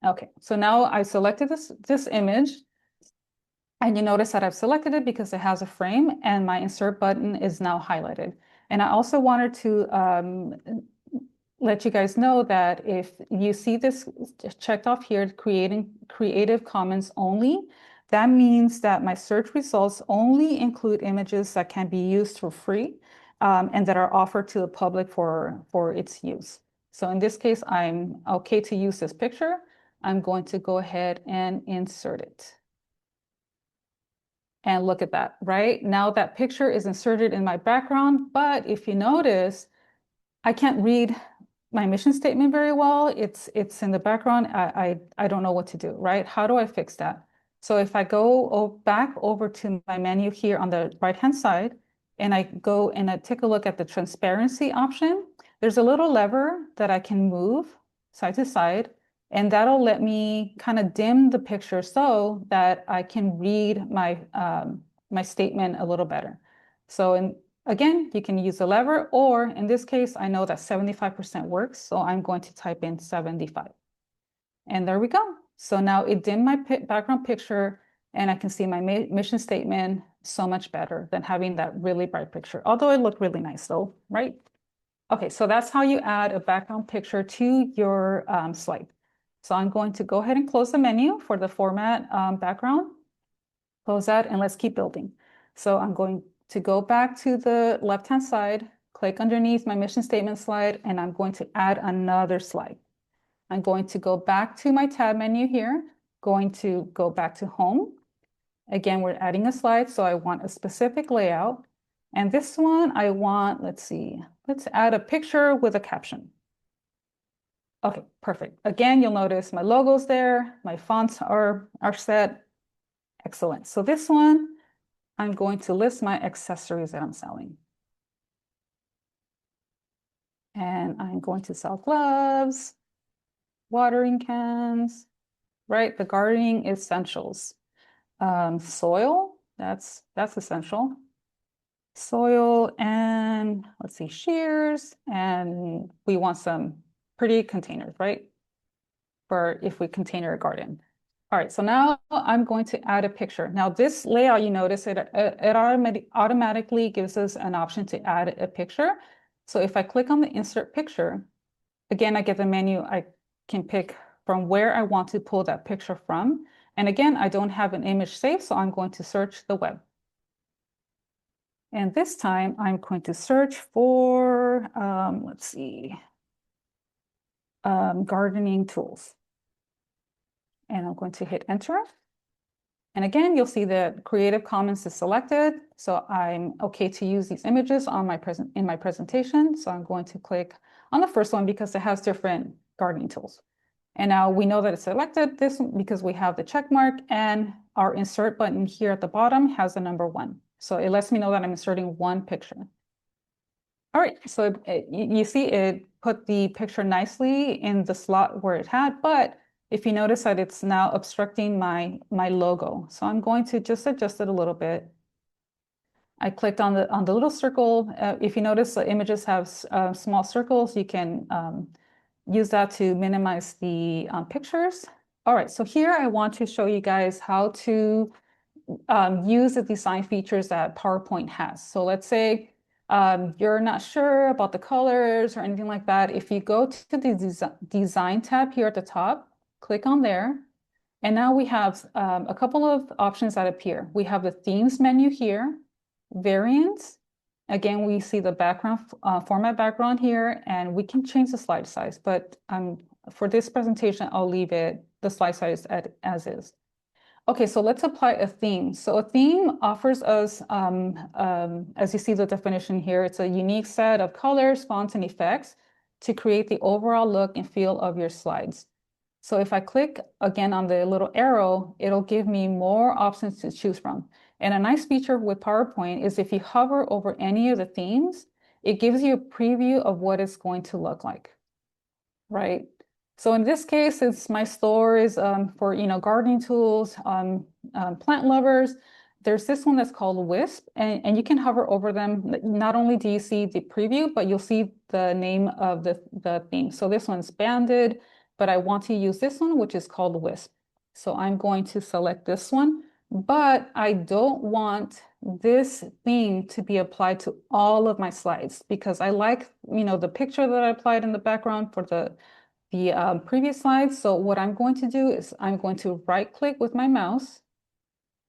Okay, so now I selected this image, and you notice that I've selected it because it has a frame and my insert button is now highlighted. And I also wanted to let you guys know that if you see this checked off here, creating Creative Commons only, that means that my search results only include images that can be used for free and that are offered to the public for its use. So in this case, I'm okay to use this picture. I'm going to go ahead and insert it. And look at that, right? Now that picture is inserted in my background, but if you notice, I can't read my mission statement very well. It's in the background. I don't know what to do, right? How do I fix that? So if I go back over to my menu here on the right-hand side, and I go and I take a look at the transparency option, there's a little lever that I can move side to side, and that'll let me kind of dim the picture so that I can read my statement a little better. So again, you can use the lever, or in this case, I know that 75% works, so I'm going to type in 75. And there we go. So now it dimmed my background picture, and I can see my mission statement so much better than having that really bright picture, although it looked really nice though, right? Okay, so that's how you add a background picture to your slide. So I'm going to go ahead and close the menu for the format background. Close that, and let's keep building. So I'm going to go back to the left-hand side, click underneath my mission statement slide, and I'm going to add another slide. I'm going to go back to my tab menu here, going to go back to home. Again, we're adding a slide, so I want a specific layout. And this one I want, let's see, let's add a picture with a caption. Okay, perfect. Again, you'll notice my logo's there, my fonts are set. Excellent. So this one, I'm going to list my accessories that I'm selling. And I'm going to sell gloves, watering cans, right? The gardening essentials. Soil, that's essential. Soil and let's see, shears, and we want some pretty containers, right? For if we container a garden. All right, so now I'm going to add a picture. Now this layout, you notice it automatically gives us an option to add a picture. So if I click on the insert picture, again, I get the menu. I can pick from where I want to pull that picture from. And again, I don't have an image saved, so I'm going to search the web. And this time I'm going to search for, let's see, gardening tools. And I'm going to hit enter. And again, you'll see that Creative Commons is selected. So I'm okay to use these images on in my presentation. So I'm going to click on the first one because it has different gardening tools. And now we know that it's selected this because we have the check mark, and our insert button here at the bottom has the number 1. So it lets me know that I'm inserting one picture. All right, so you see it put the picture nicely in the slot where it had, but if you notice that it's now obstructing my logo. So I'm going to just adjust it a little bit. I clicked on the little circle. If you notice the images have small circles, you can use that to minimize the pictures. All right, so here I want to show you guys how to use the design features that PowerPoint has. So let's say you're not sure about the colors or anything like that. If you go to the design tab here at the top, click on there, And now we have a couple of options that appear. We have the themes menu here, variants. Again, we see the background format background here, and we can change the slide size, but for this presentation, I'll leave the slide size as is. Okay, so let's apply a theme. So a theme offers us, as you see the definition here, it's a unique set of colors, fonts, and effects to create the overall look and feel of your slides. So if I click again on the little arrow, it'll give me more options to choose from. And a nice feature with PowerPoint is if you hover over any of the themes, it gives you a preview of what it's going to look like, right? So in this case, it's my store is for, gardening tools, plant lovers. There's this one that's called Wisp, and you can hover over them. Not only do you see the preview, but you'll see the name of the theme. So this one's banded, but I want to use this one, which is called Wisp. So I'm going to select this one, but I don't want this theme to be applied to all of my slides because I like, the picture that I applied in the background for the previous slides. So what I'm going to do is I'm going to right click with my mouse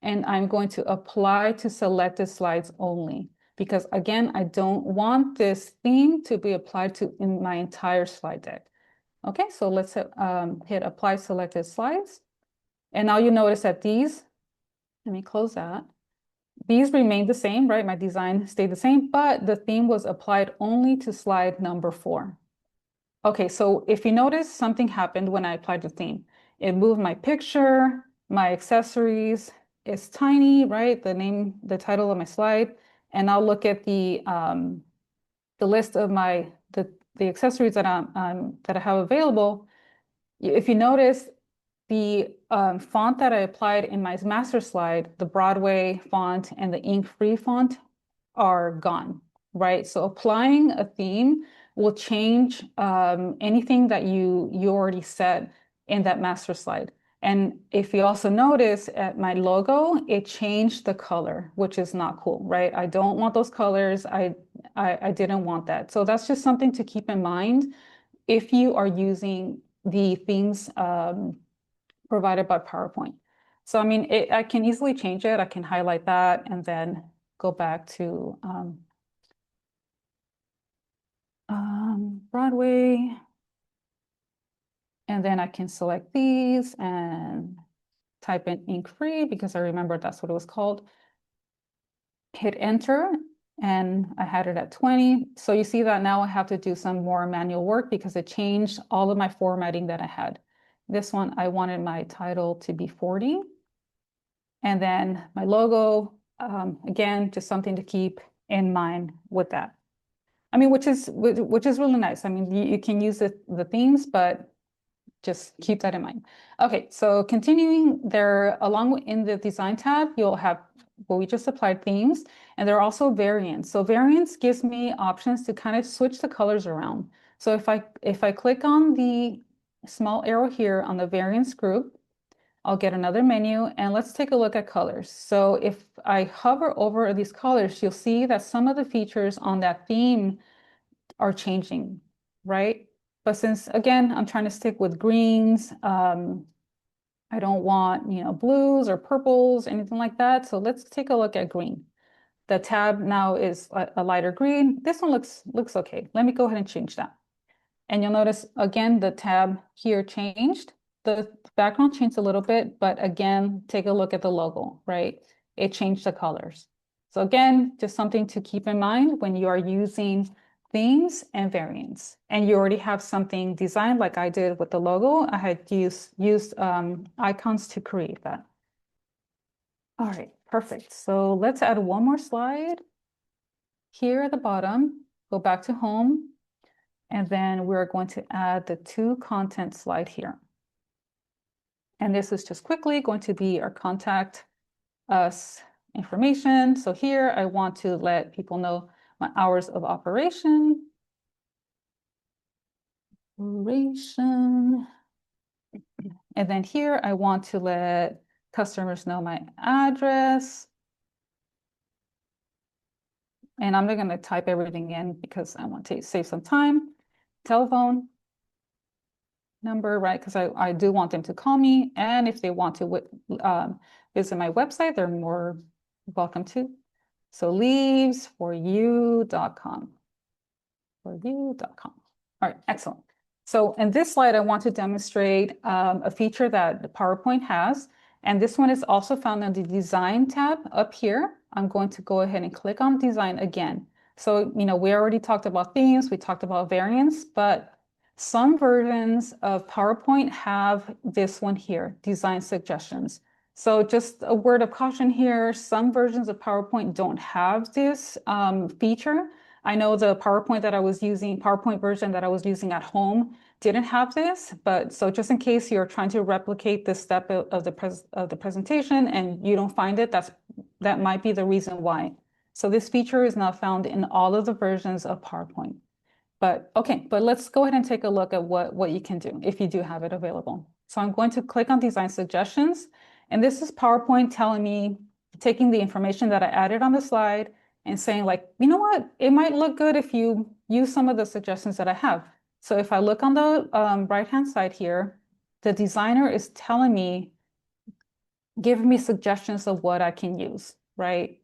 and I'm going to apply to selected slides only. Because again, I don't want this theme to be applied to in my entire slide deck. Okay, so let's hit apply selected slides. And now you notice that let me close that. These remain the same, right? My design stayed the same, but the theme was applied only to slide number 4. Okay, so if you notice, something happened when I applied the theme. It moved my picture, my accessories. It's tiny, right? The title of my slide. And I'll look at the list of the accessories that I have available. If you notice, the font that I applied in my master slide, the Broadway font and the ink-free font, are gone, right? So applying a theme will change anything that you already said in that master slide. And if you also notice at my logo, it changed the color, which is not cool, right? I don't want those colors. I didn't want that. So that's just something to keep in mind if you are using the themes provided by PowerPoint. So, I mean, I can easily change it. I can highlight that and then go back to Broadway. And then I can select these and type in ink free because I remember that's what it was called. Hit enter and I had it at 20. So you see that now I have to do some more manual work because it changed all of my formatting that I had. This one, I wanted my title to be 40. And then my logo, again, just something to keep in mind with that. I mean, which is really nice. I mean, you can use the themes, but just keep that in mind. Okay, so continuing there, along in the design tab, you'll have well, we just applied themes, and there are also variants. So variants gives me options to kind of switch the colors around. So if I click on the small arrow here on the variants group, I'll get another menu, and let's take a look at colors. So if I hover over these colors, you'll see that some of the features on that theme are changing, right? But since, again, I'm trying to stick with greens, I don't want, blues or purples, anything like that. So let's take a look at green. The tab now is a lighter green. This one looks okay. Let me go ahead and change that. And you'll notice, again, the tab here changed. The background changed a little bit, but again, take a look at the logo, right? It changed the colors. So again, just something to keep in mind when you are using themes and variants. And you already have something designed like I did with the logo. I had used icons to create that. All right, perfect. So let's add one more slide. Here at the bottom, go back to home. And then we're going to add the to content slide here. And this is just quickly going to be our contact us information. So here I want to let people know my hours of operation. And then here I want to let customers know my address. And I'm not going to type everything in because I want to save some time. Telephone, number, right? Because I do want them to call me. And if they want to visit my website, they're more welcome to. So leavesforyou.com. For you.com. All right, excellent. So in this slide, I want to demonstrate a feature that PowerPoint has. And this one is also found on the Design tab up here. I'm going to go ahead and click on Design again. So, we already talked about themes, we talked about variants, but some versions of PowerPoint have this one here, Design Suggestions. So just a word of caution here, some versions of PowerPoint don't have this feature. I know the PowerPoint version that I was using at home didn't have this, but so just in case you're trying to replicate this step of the presentation and you don't find it, that might be the reason why. So this feature is not found in all of the versions of PowerPoint. But okay, but let's go ahead and take a look at what you can do if you do have it available. So I'm going to click on Design Suggestions, and this is PowerPoint telling me, taking the information that I added on the slide and saying like, you know what, it might look good if you use some of the suggestions that I have. So if I look on the right-hand side here, the designer is telling me, giving me suggestions of what I can use, right?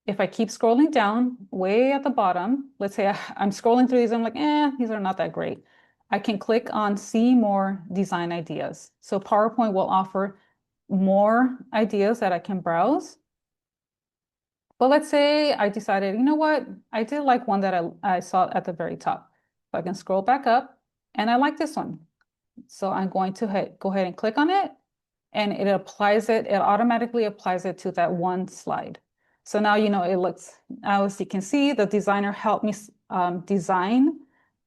If I keep scrolling down way at the bottom, let's say I'm scrolling through these, I'm like, these are not that great. I can click on See More Design Ideas. So PowerPoint will offer more ideas that I can browse. But let's say I decided, you know what? I did like one that I saw at the very top. So I can scroll back up and I like this one. So I'm going to go ahead and click on it and it automatically applies it to that one slide. So now, it looks, as you can see, the designer helped me design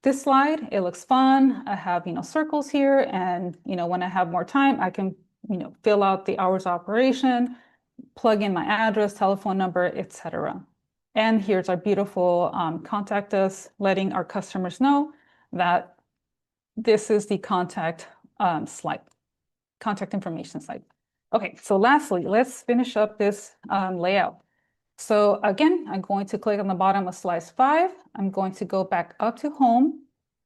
this slide. It looks fun. I have, circles here. And, when I have more time, I can, fill out the hours of operation, plug in my address, telephone number, etc. And here's our beautiful contact us, letting our customers know that this is the contact slide, contact information slide. Okay, so lastly, let's finish up this layout. So again, I'm going to click on the bottom of slide 5. I'm going to go back up to home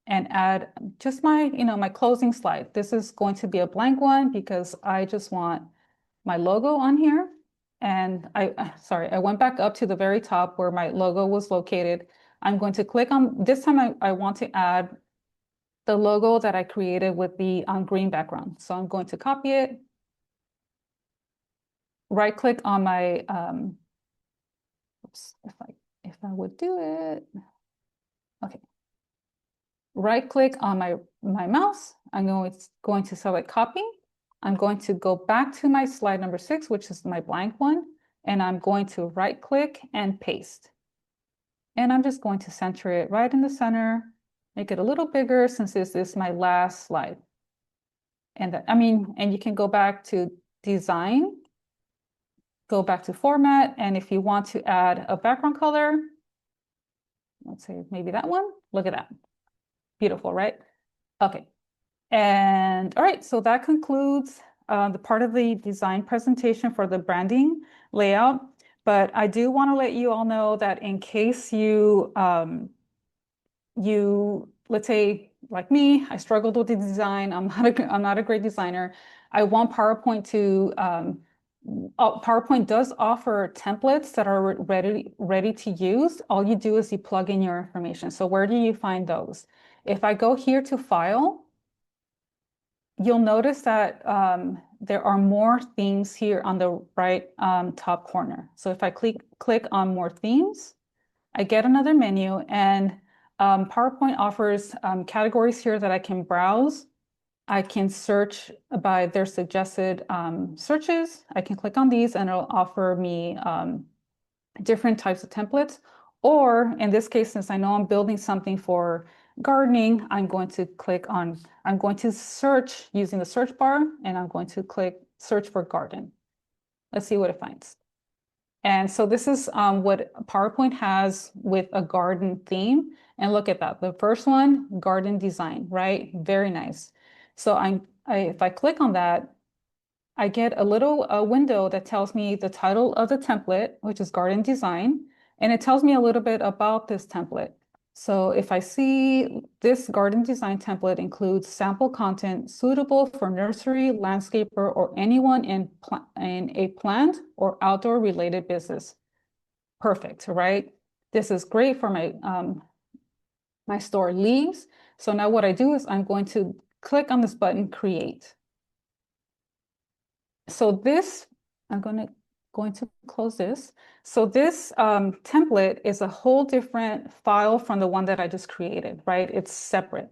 and add just my closing slide. This is going to be a blank one because I just want my logo on here. And I went back up to the very top where my logo was located. I'm going to click on, this time I want to add the logo that I created with the green background. So I'm going to copy it, right click on my, oops, if I would do it, okay. Right click on my mouse. I'm going to select copy. I'm going to go back to my slide number 6, which is my blank one, and I'm going to right click and paste. And I'm just going to center it right in the center, make it a little bigger since this is my last slide. And and you can go back to design, go back to format, and if you want to add a background color, let's say maybe that one, look at that. Beautiful, right? Okay. And all right, so that concludes the part of the design presentation for the branding layout. But I do want to let you all know that in case let's say like me, I struggled with the design. I'm not a great designer. I want PowerPoint to PowerPoint does offer templates that are ready to use. All you do is you plug in your information. So where do you find those? If I go here to File, you'll notice that there are more themes here on the right top corner. So if I click on More Themes, I get another menu, and PowerPoint offers categories here that I can browse. I can search by their suggested searches. I can click on these and it'll offer me different types of templates. Or in this case, since I know I'm building something for gardening, I'm going to search using the search bar, and I'm going to click search for garden. Let's see what it finds. And so this is what PowerPoint has with a garden theme. And look at that. The first one, garden design, right? Very nice. So if I click on that, I get a little window that tells me the title of the template, which is garden design. And it tells me a little bit about this template. So if I see this garden design template includes sample content suitable for nursery, landscaper, or anyone in a plant or outdoor related business. Perfect, right? This is great for my store leaves. So now what I do is I'm going to click on this button, create. So this, I'm going to close this. So this template is a whole different file from the one that I just created, right? It's separate.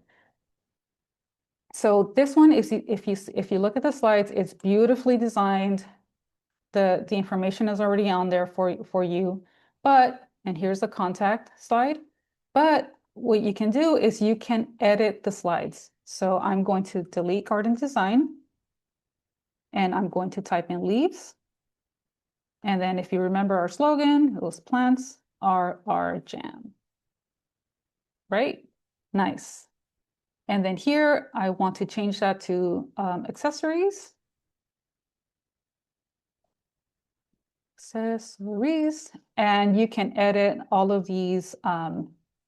So this one is, if you look at the slides, it's beautifully designed. The information is already on there for you. But, and here's the contact slide. But what you can do is you can edit the slides. So I'm going to delete garden design and I'm going to type in leaves. And then if you remember our slogan, those plants are our jam, right? Nice. And then here, I want to change that to accessories. Accessories. And you can edit all of these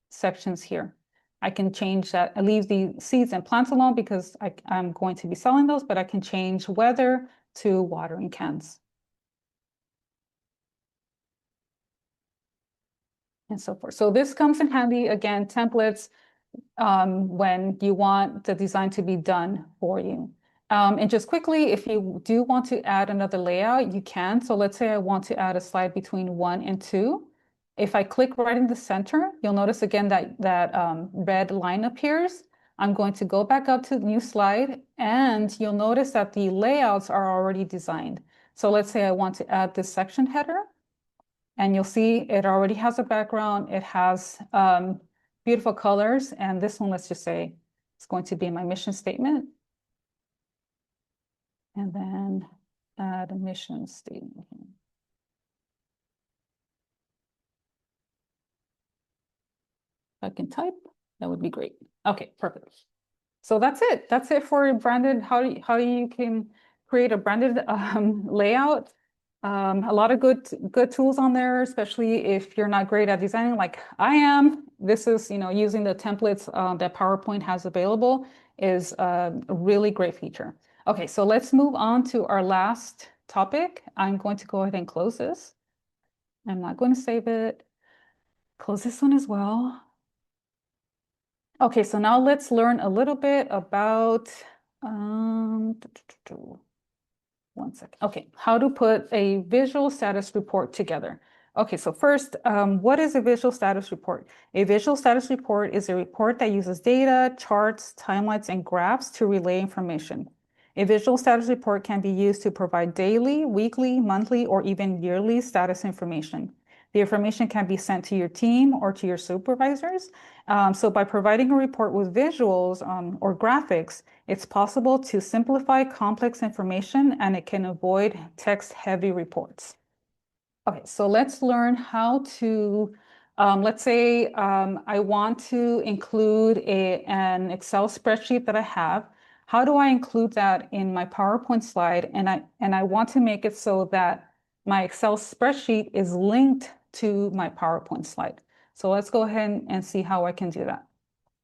sections here. I can change that. I leave the seeds and plants alone because I'm going to be selling those, but I can change weather to watering cans. And so forth. So this comes in handy, again, templates when you want the design to be done for you. And just quickly, if you do want to add another layout, you can. So let's say I want to add a slide between 1 and 2. If I click right in the center, you'll notice again that red line appears. I'm going to go back up to the new slide, and you'll notice that the layouts are already designed. So let's say I want to add this section header. And you'll see it already has a background. It has beautiful colors. And this one, let's just say it's going to be my mission statement. And then add a mission statement. If I can type, that would be great. Okay, perfect. So that's it. That's it for branded, how you can create a branded layout. A lot of good tools on there, especially if you're not great at designing like I am. This is, using the templates that PowerPoint has available is a really great feature. Okay, so let's move on to our last topic. I'm going to go ahead and close this. I'm not going to save it. Close this one as well. Okay, so now let's learn a little bit about, um, 1 second. Okay, how to put a visual status report together. Okay, so first, what is a visual status report? A visual status report is a report that uses data, charts, timelines, and graphs to relay information. A visual status report can be used to provide daily, weekly, monthly, or even yearly status information. The information can be sent to your team or to your supervisors. So by providing a report with visuals or graphics, it's possible to simplify complex information and it can avoid text-heavy reports. Okay, so let's learn how to, let's say I want to include an Excel spreadsheet that I have. How do I include that in my PowerPoint slide? And I want to make it so that my Excel spreadsheet is linked to my PowerPoint slide. So let's go ahead and see how I can do that.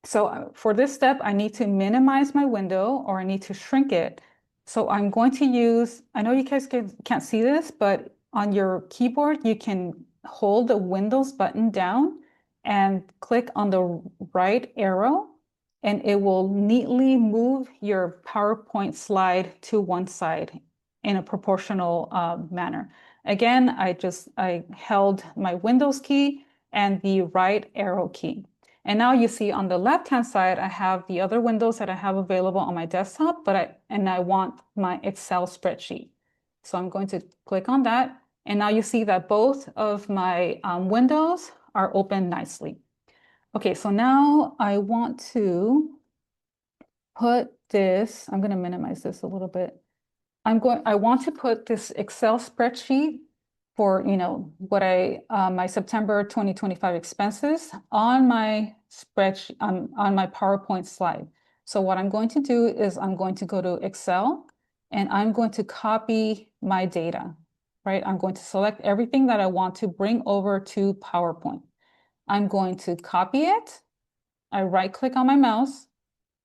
So for this step, I need to minimize my window or I need to shrink it. So I'm going to use, I know you guys can't see this, but on your keyboard, you can hold the Windows button down and click on the right arrow, and it will neatly move your PowerPoint slide to one side in a proportional manner. Again, I held my Windows key and the right arrow key. And now you see on the left-hand side, I have the other windows that I have available on my desktop, and I want my Excel spreadsheet. So I'm going to click on that. And now you see that both of my windows are open nicely. Okay, so now I want to put this, I'm going to minimize this a little bit. I want to put this Excel spreadsheet for, what my September 2025 expenses on my spreadsheet, on my PowerPoint slide. So what I'm going to do is I'm going to go to Excel and I'm going to copy my data, right? I'm going to select everything that I want to bring over to PowerPoint. I'm going to copy it. I right click on my mouse,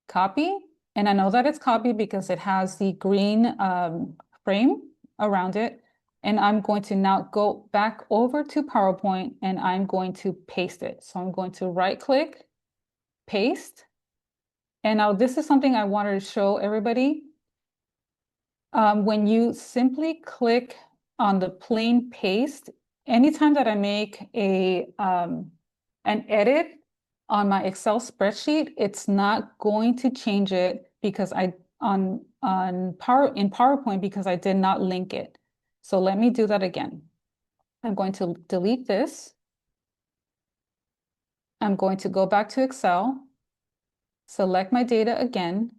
copy, and I know that it's copied because it has the green frame around it. And I'm going to now go back over to PowerPoint and I'm going to paste it. So I'm going to right click, paste. And now this is something I wanted to show everybody. When you simply click on the plain paste, anytime that I make an edit on my Excel spreadsheet, it's not going to change it because in PowerPoint because I did not link it. So let me do that again. I'm going to delete this. I'm going to go back to Excel, select my data again,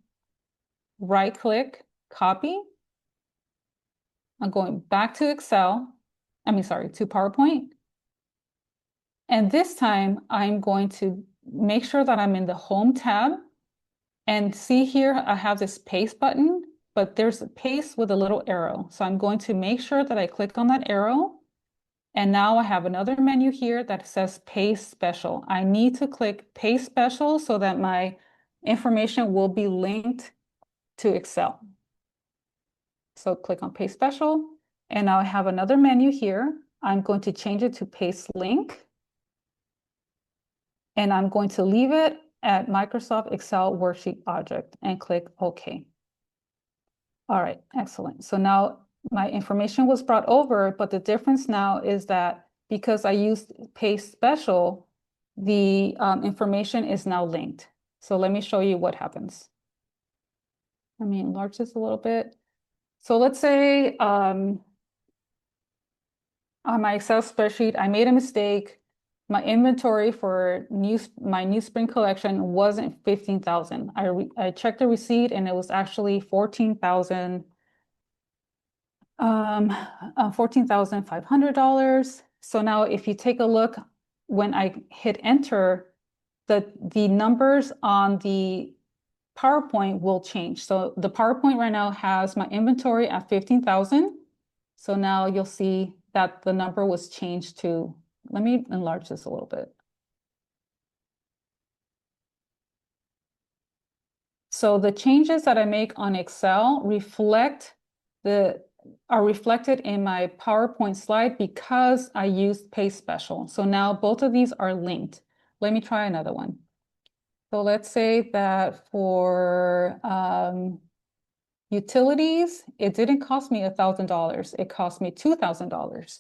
right click, copy. I'm going back to Excel, to PowerPoint. And this time I'm going to make sure that I'm in the Home tab. And see here, I have this paste button, but there's a paste with a little arrow. So I'm going to make sure that I click on that arrow. And now I have another menu here that says Paste Special. I need to click Paste Special so that my information will be linked to Excel. So click on Paste Special. And now I have another menu here. I'm going to change it to Paste Link. And I'm going to leave it at Microsoft Excel Worksheet Object and click OK. All right, excellent. So now my information was brought over, but the difference now is that because I used Paste Special, the information is now linked. So let me show you what happens. Let me enlarge this a little bit. So let's say on my Excel spreadsheet, I made a mistake. My inventory for my new spring collection wasn't 15,000. I checked the receipt and it was actually 14,000. $14,500. So now if you take a look, when I hit enter, the numbers on the PowerPoint will change. So the PowerPoint right now has my inventory at 15,000. So now you'll see that the number was changed to, let me enlarge this a little bit. So the changes that I make on Excel are reflected in my PowerPoint slide because I used Paste Special. So now both of these are linked. Let me try another one. So let's say that for utilities, it didn't cost me $1,000. It cost me $2,000.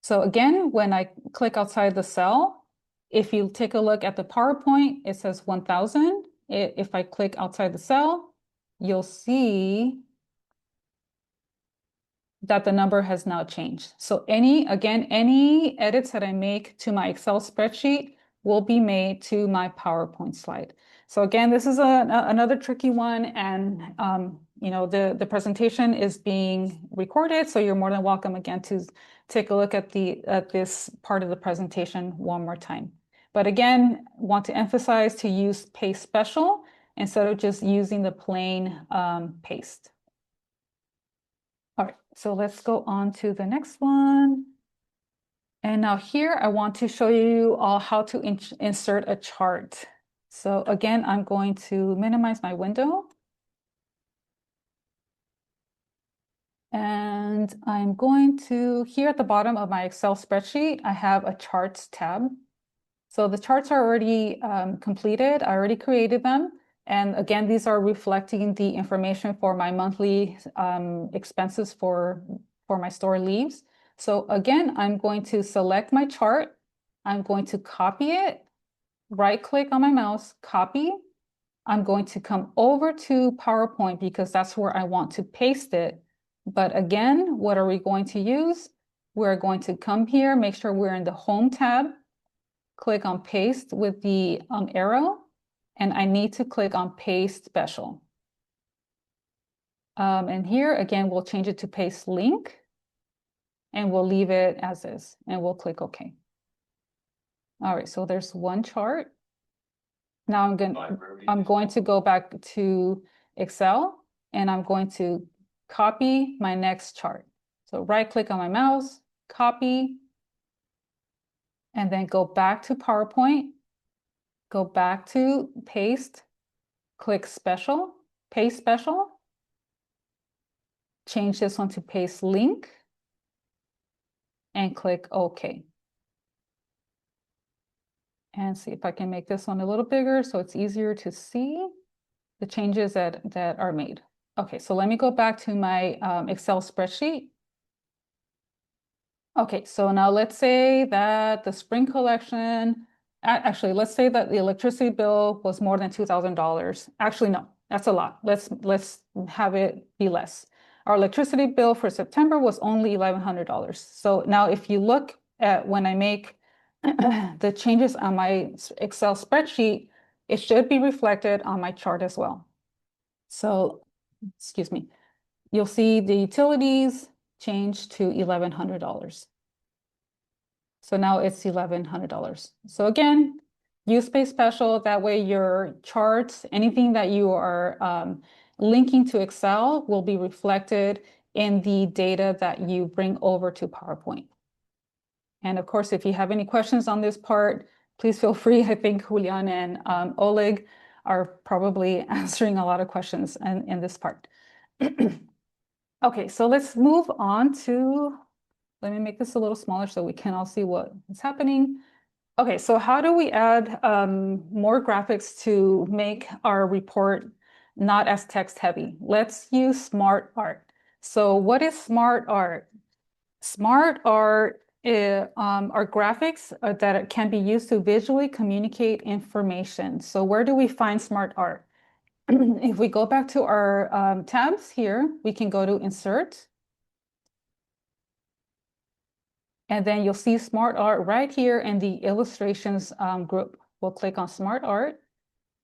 So again, when I click outside the cell, if you take a look at the PowerPoint, it says 1,000. If I click outside the cell, you'll see that the number has now changed. So any edits that I make to my Excel spreadsheet will be made to my PowerPoint slide. So again, this is another tricky one, and the presentation is being recorded, so you're more than welcome again to take a look at this part of the presentation one more time. But again, want to emphasize to use Paste Special instead of just using the plain paste. All right, so let's go on to the next one. And now here, I want to show you all how to insert a chart. So again, I'm going to minimize my window. And I'm going to, here at the bottom of my Excel spreadsheet, I have a charts tab. So the charts are already completed. I already created them. And again, these are reflecting the information for my monthly expenses for my store leaves. So again, I'm going to select my chart. I'm going to copy it, right click on my mouse, copy. I'm going to come over to PowerPoint because that's where I want to paste it. But again, what are we going to use? We're going to come here, make sure we're in the Home tab, click on Paste with the arrow, and I need to click on Paste Special. And here, again, we'll change it to Paste Link, and we'll leave it as is, and we'll click OK. All right, so there's one chart. Now I'm going to go back to Excel, and I'm going to copy my next chart. So right click on my mouse, copy, and then go back to PowerPoint, go back to paste, click special, paste special, change this one to paste link, and click OK. And see if I can make this one a little bigger so it's easier to see the changes that are made. Okay, so let me go back to my Excel spreadsheet. Okay, so now let's say that the spring collection, actually, let's say that the electricity bill was more than $2,000. Actually, no, that's a lot. Let's have it be less. Our electricity bill for September was only $1,100. So now if you look at when I make the changes on my Excel spreadsheet, it should be reflected on my chart as well. So, excuse me, you'll see the utilities change to $1,100. So now it's $1,100. So again, use Pay Special. That way your charts, anything that you are linking to Excel will be reflected in the data that you bring over to PowerPoint. And of course, if you have any questions on this part, please feel free. I think Julian and Oleg are probably answering a lot of questions in this part. Okay, so let's move on to, let me make this a little smaller so we can all see what is happening. Okay, so how do we add more graphics to make our report not as text heavy? Let's use Smart Art. So what is Smart Art? Smart Art are graphics that can be used to visually communicate information. So where do we find Smart Art? If we go back to our tabs here, we can go to Insert. And then you'll see Smart Art right here in the Illustrations group. We'll click on Smart Art.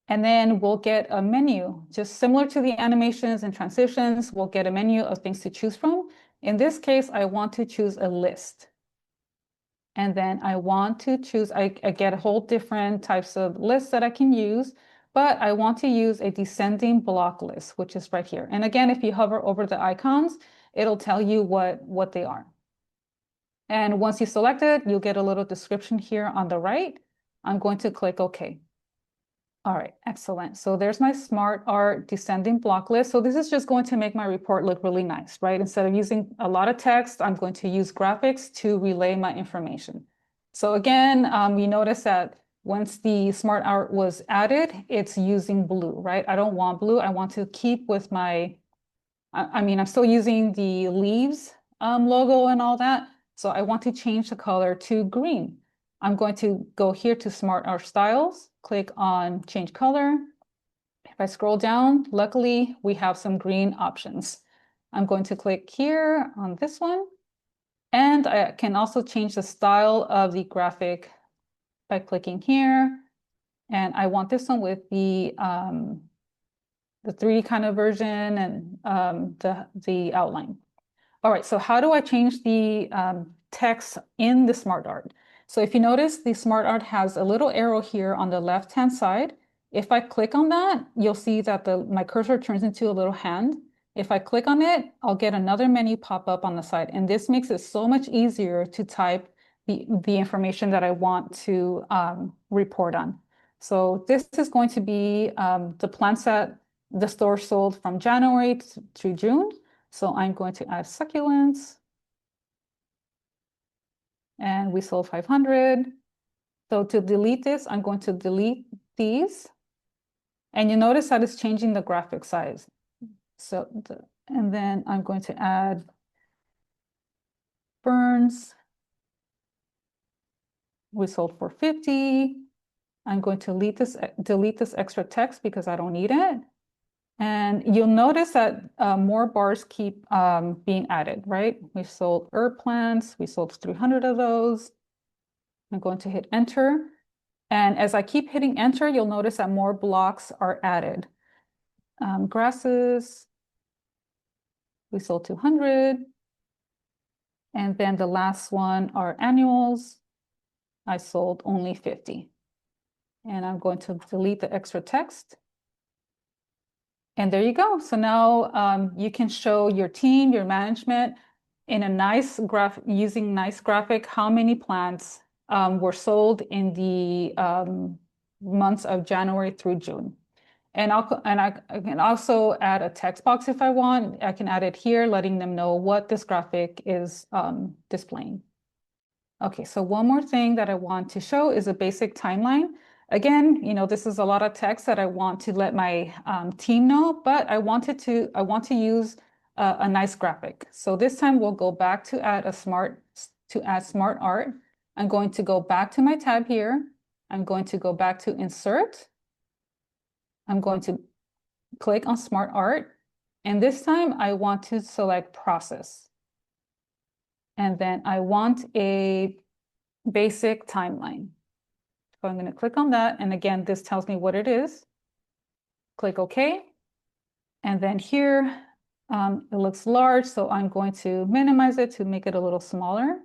And then we'll get a menu, just similar to the animations and transitions, we'll get a menu of things to choose from. In this case, I want to choose a list. And then I want to choose, I get a whole different types of lists that I can use, but I want to use a descending block list, which is right here. And again, if you hover over the icons, it'll tell you what they are. And once you select it, you'll get a little description here on the right. I'm going to click OK. All right, excellent. So there's my Smart Art descending block list. So this is just going to make my report look really nice, right? Instead of using a lot of text, I'm going to use graphics to relay my information. So again, you notice that once the Smart Art was added, it's using blue, right? I don't want blue. I want to keep with my, I mean, I'm still using the leaves logo and all that. So I want to change the color to green. I'm going to go here to Smart Art Styles, click on Change Color. If I scroll down, luckily we have some green options. I'm going to click here on this one. And I can also change the style of the graphic by clicking here. And I want this one with the 3D kind of version and the outline. All right, so how do I change the text in the Smart Art? So if you notice, the Smart Art has a little arrow here on the left-hand side. If I click on that, you'll see that my cursor turns into a little hand. If I click on it, I'll get another menu pop up on the side. And this makes it so much easier to type the information that I want to report on. So this is going to be the plants that the store sold from January to June. So I'm going to add succulents. And we sold 500. So to delete this, I'm going to delete these. And you notice that it's changing the graphic size. So, and then I'm going to add ferns. We sold for 50. I'm going to delete this extra text because I don't need it. And you'll notice that more bars keep being added, right? We sold herb plants. We sold 300 of those. I'm going to hit enter. And as I keep hitting enter, you'll notice that more blocks are added. Grasses, we sold 200. And then the last one are annuals. I sold only 50. And I'm going to delete the extra text. And there you go. So now you can show your team, your management in a nice graph, using nice graphic, how many plants were sold in the months of January through June. And I can also add a text box if I want. I can add it here, letting them know what this graphic is displaying. Okay, so one more thing that I want to show is a basic timeline. Again, this is a lot of text that I want to let my team know, but I want to use a nice graphic. So this time we'll go back to add smart art. I'm going to go back to my tab here. I'm going to go back to insert. I'm going to click on smart art. And this time I want to select process. And then I want a basic timeline. So I'm going to click on that. And again, this tells me what it is. Click OK. And then here, it looks large. So I'm going to minimize it to make it a little smaller.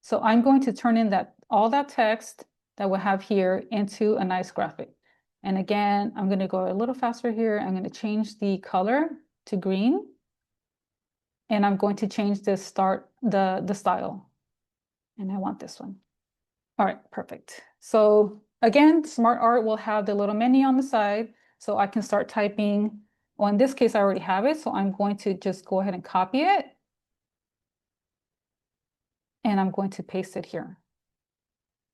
So I'm going to turn in all that text that we have here into a nice graphic. And again, I'm going to go a little faster here. I'm going to change the color to green. And I'm going to change the style. And I want this one. All right, perfect. So again, Smart Art will have the little menu on the side. So I can start typing. Well, in this case, I already have it. So I'm going to just go ahead and copy it. And I'm going to paste it here.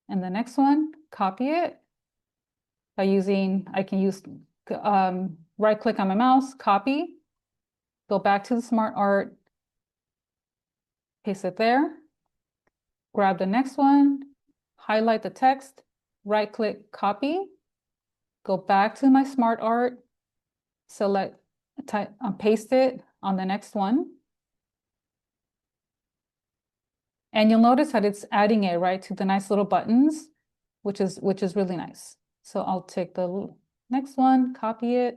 And the next one, copy it by I can use right click on my mouse, copy, go back to the Smart Art, paste it there, grab the next one, highlight the text, right click, copy, go back to my Smart Art, select, paste it on the next one. And you'll notice that it's adding it right to the nice little buttons, which is really nice. So I'll take the next one, copy it.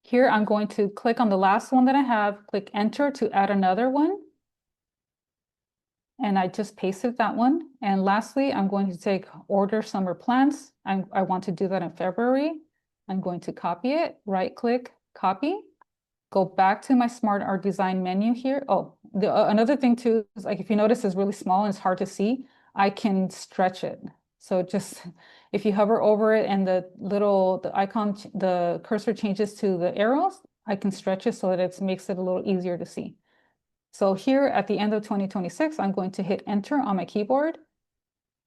Here, I'm going to click on the last one that I have, click enter to add another one. And I just pasted that one. And lastly, I'm going to take order summer plants. I want to do that in February. I'm going to copy it, right click, copy, go back to my Smart Art Design menu here. Oh, another thing too is like if you notice it's really small and it's hard to see, I can stretch it. So just if you hover over it and the icon, the cursor changes to the arrows, I can stretch it so that it makes it a little easier to see. So here at the end of 2026, I'm going to hit enter on my keyboard.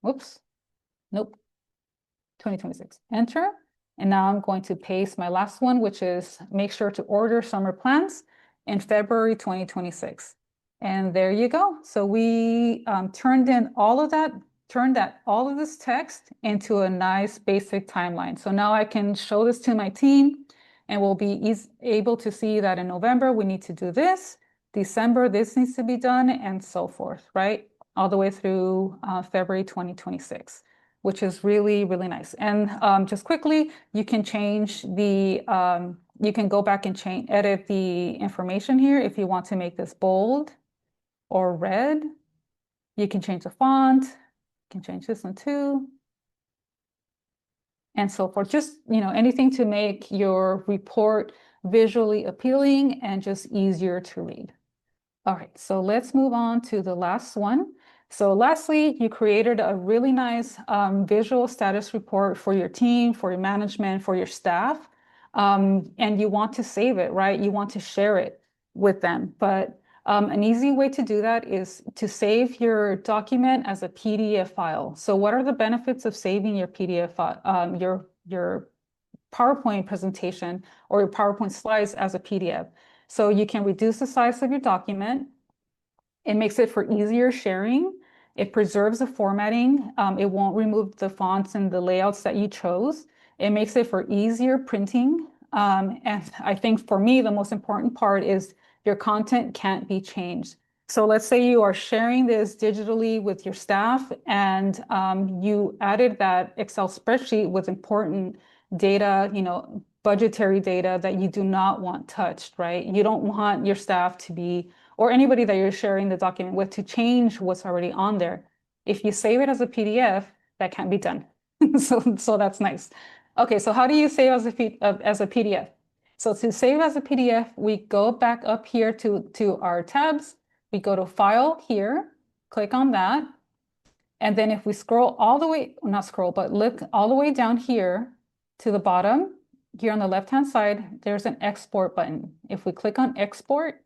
Whoops, nope, 2026, enter. And now I'm going to paste my last one, which is make sure to order summer plants in February 2026. And there you go. So we turned all of this text into a nice basic timeline. So now I can show this to my team and we'll be able to see that in November, we need to do this. December, this needs to be done and so forth, right? All the way through February 2026, which is really, really nice. And just quickly, you can change you can go back and edit the information here if you want to make this bold or red. You can change the font. You can change this one too. And so forth. Just, anything to make your report visually appealing and just easier to read. All right, so let's move on to the last one. So lastly, you created a really nice visual status report for your team, for your management, for your staff, and you want to save it, right? You want to share it with them. But an easy way to do that is to save your document as a PDF file. So what are the benefits of saving your PDF file, your PowerPoint presentation or your PowerPoint slides as a PDF? So you can reduce the size of your document. It makes it for easier sharing. It preserves the formatting. It won't remove the fonts and the layouts that you chose. It makes it for easier printing. And I think for me, the most important part is your content can't be changed. So let's say you are sharing this digitally with your staff and you added that Excel spreadsheet with important data, budgetary data that you do not want touched, right? You don't want your staff to be, or anybody that you're sharing the document with, to change what's already on there. If you save it as a PDF, that can't be done. So that's nice. Okay, so how do you save as a PDF? So to save as a PDF, we go back up here to our tabs. We go to File here. Click on that. And then if we scroll all the way, not scroll, but look all the way down here to the bottom, here on the left-hand side, there's an export button. If we click on export,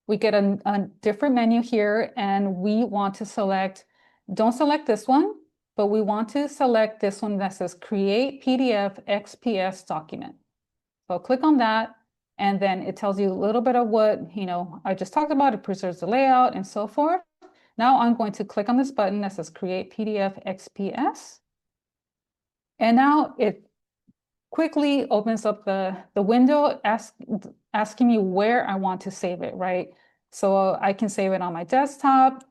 we get a different menu here and we want to select, don't select this one, but we want to select this one that says create PDF XPS document. So click on that and then it tells you a little bit of what, I just talked about. It preserves the layout and so forth. Now I'm going to click on this button that says create PDF XPS. And now it quickly opens up the window asking me where I want to save it, right? So I can save it on my desktop.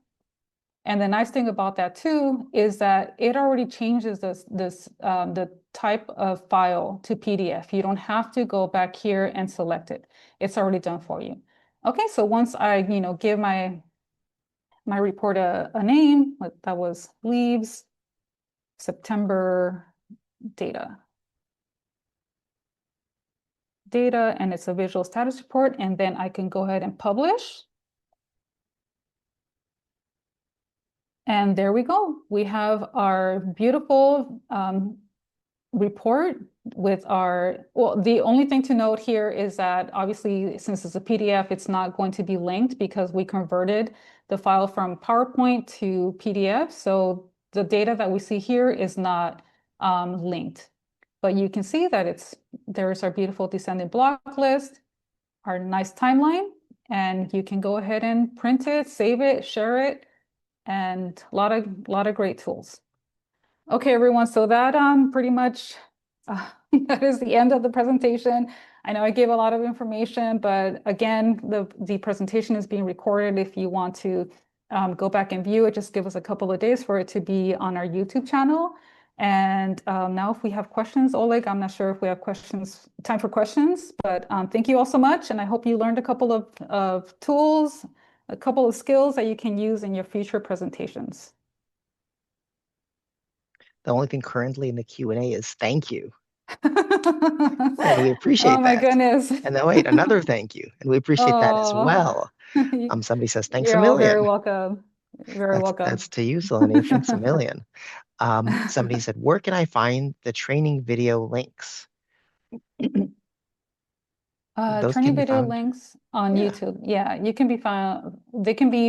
And the nice thing about that too is that it already changes the type of file to PDF. You don't have to go back here and select it. It's already done for you. Okay, so once I, give my report a name, that was leaves September data. And it's a visual status report, and then I can go ahead and publish. And there we go. We have our beautiful report with well, the only thing to note here is that obviously, since it's a PDF, it's not going to be linked because we converted the file from PowerPoint to PDF. So the data that we see here is not linked. But you can see that there's our beautiful descending block list, our nice timeline, and you can go ahead and print it, save it, share it, and a lot of great tools. Okay, everyone, so that pretty much that is the end of the presentation. I know I gave a lot of information, but again, the presentation is being recorded. If you want to go back and view it, just give us a couple of days for it to be on our YouTube channel. And now if we have questions, Oleg, I'm not sure if we have time for questions, but thank you all so much. And I hope you learned a couple of tools, a couple of skills that you can use in your future presentations. The only thing currently in the Q&A is thank you. And we Oh appreciate my that. goodness. And then wait, another thank you. And we appreciate that as Oh, well. Somebody says, thanks a you're all very million. welcome. Very That's welcome. to you, Selene. Thanks a million. Somebody said, where can I find the training video links? Those can Training be video found. links on Yeah. YouTube. Yeah, they can be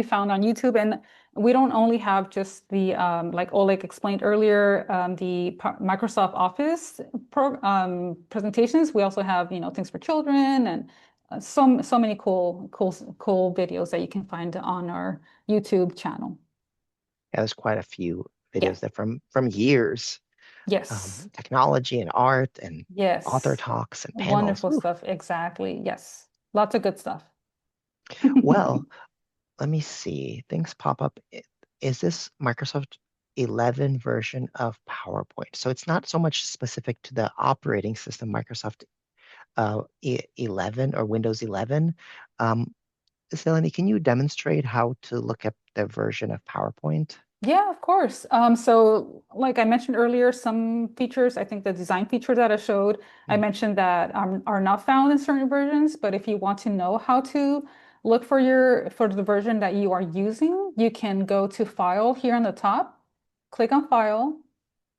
found on YouTube. And we don't only have just the, like Oleg explained earlier, the Microsoft Office presentations. We also have, things for children and so many cool videos that you can find on our YouTube channel. Yeah, there's quite a few Yeah. videos that from years. Yes. Technology and art and author Yes. talks and panels. Wonderful Ooh. stuff. Exactly. Yes. Lots of good stuff. Well, let me see. Things pop up. Is this Microsoft 11 version of PowerPoint? So it's not so much specific to the operating system, Microsoft 11 or Windows 11. Um, Selene, can you demonstrate how to look up the version of PowerPoint? Yeah, of course. So like I mentioned earlier, some features, I think the design features that I showed, I Mm. mentioned that are not found in certain versions, but if you want to know how to look for the version that you are using, you can go to File here on the top, click on File,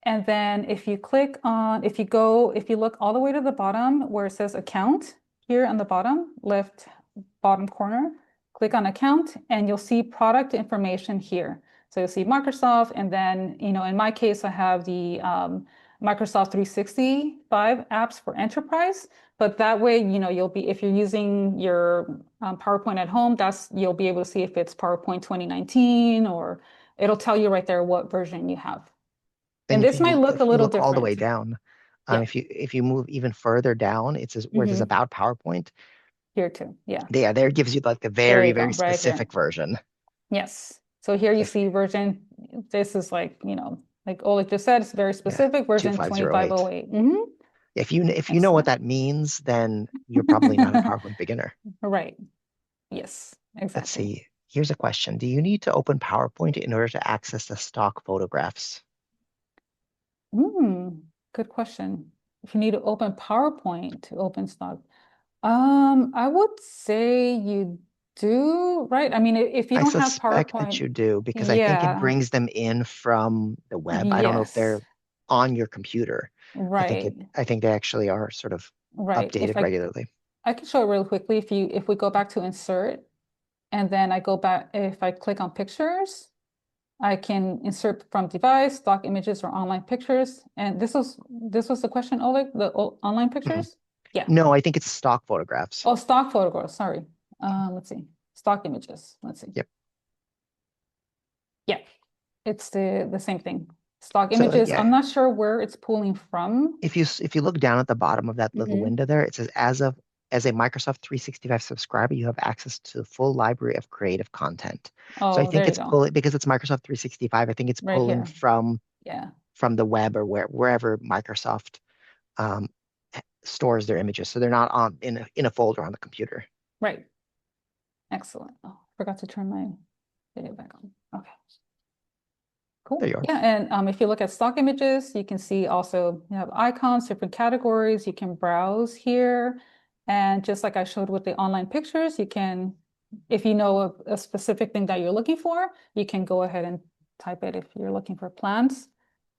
and then if you look all the way to the bottom where it says Account, here on the bottom, left bottom corner, click on Account, and you'll see product information here. So you'll see Microsoft, and then, in my case, I have the Microsoft 365 apps for enterprise. But that way, if you're using your PowerPoint at home, you'll be able to see if it's PowerPoint 2019, or it'll tell you right there what version you have. And And this might look a if you little look all the way different. down, Yeah. if you move even further down, it says where it says Hmm. about PowerPoint. Here too. Yeah. There it gives you like the There very, you go. very Right there. specific version. Yes. So here you If see version. This is like, like Oleg just said, it's very Yeah, specific, version 2508. 2508. Mm-hmm. If you know what Excellent. that means, then you're probably not a PowerPoint beginner. Right. Yes, Let's exactly. see. Here's a question. Do you need to open PowerPoint in order to access the stock photographs? Hmm. Good question. If you need to open PowerPoint to open stock, I would say you do, right? I mean, if you I don't have suspect that PowerPoint, you do because I think it yeah, brings them in from the web. I don't know if yes, they're on your computer. right, I think they actually are sort of right. updated regularly. I can show it real quickly if we go back to insert and then I go back, if I click on pictures, I can insert from device, stock images, or online pictures. And this was the question, Oleg, the online Mhm. pictures? Yeah. No, I think it's stock photographs. Oh, stock photographs, sorry. Let's see. Stock images. Let's see. Yep. Yeah, it's the same thing. Stock So images. I'm yeah, not sure where it's pulling from. if you look down at the bottom of that little Hmm. window there, it says as a Microsoft 365 subscriber, you have access to the full library of creative content. So I Oh, think there you it's go. pulling because it's Microsoft 365. I think it's Right pulling here. Yeah, from the web or wherever Microsoft um, stores their images. So they're not on in a folder on the computer. right. Excellent. Oh, forgot to turn my video back on. Okay. There Cool. you are. Yeah, and if you look at stock images, you can see also you have icons, different categories. You can browse here. And just like I showed with the online pictures, you can, if you know a specific thing that you're looking for, you can go ahead and type it. If you're looking for plants,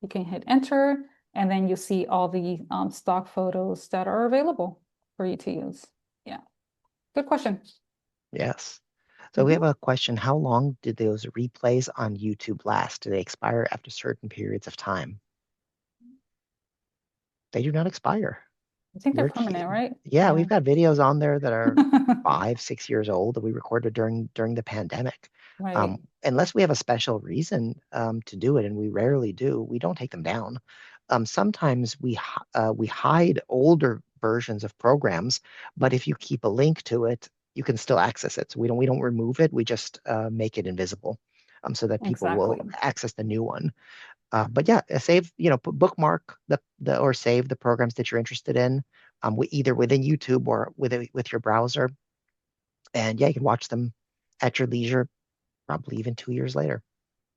you can hit enter, and then you see all the stock photos that are available for you to use. Yeah, good question. Yes. So we have Mhm. a question. How long did those replays on YouTube last? Do they expire after certain periods of time? They do not expire. I think they're You're, permanent, right? yeah, we've Yeah. got videos on there that are 5, 6 years old that we recorded during the pandemic. Right. Unless we have a special reason to do it, and we rarely do, we don't take them down. Sometimes we hide older versions of programs, but if you keep a link to it, you can still access it. So we don't remove it. We just make it invisible, so that people will Exactly. access the new one. But yeah, save, bookmark the or save the programs that you're interested in, either within YouTube or with your browser. And yeah, you can watch them at your leisure, probably even 2 years later.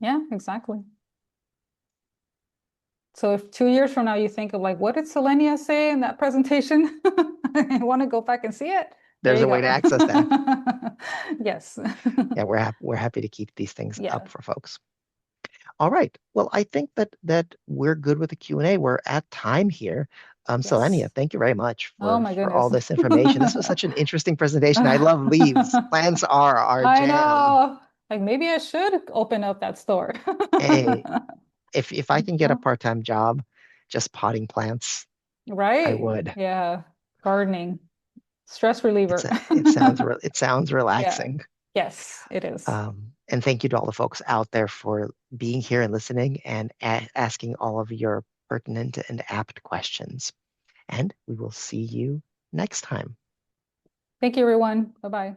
Yeah, exactly. So if 2 years from now you think of like, what did Selenia say in that presentation? I want to go back and see it. There There's you a way to go. access that. Yes. Yeah, we're happy to keep these things Yeah. up for folks. All right. Well, I think that we're good with the Q&A. We're at time here. Selenia, Yes. thank you very much Oh for my all goodness. this information. This was such an interesting presentation. I love leaves. Plants are our I jam. know. Like maybe I should open up that store. Hey, if I can get a part-time job just potting plants, I Right? would. Yeah. Gardening. Stress reliever. It sounds Yeah. relaxing. Yes, it is. And thank you to all the folks out there for being here and listening and asking all of your pertinent and apt questions. And we will see you next time. Thank you, everyone. Bye-bye.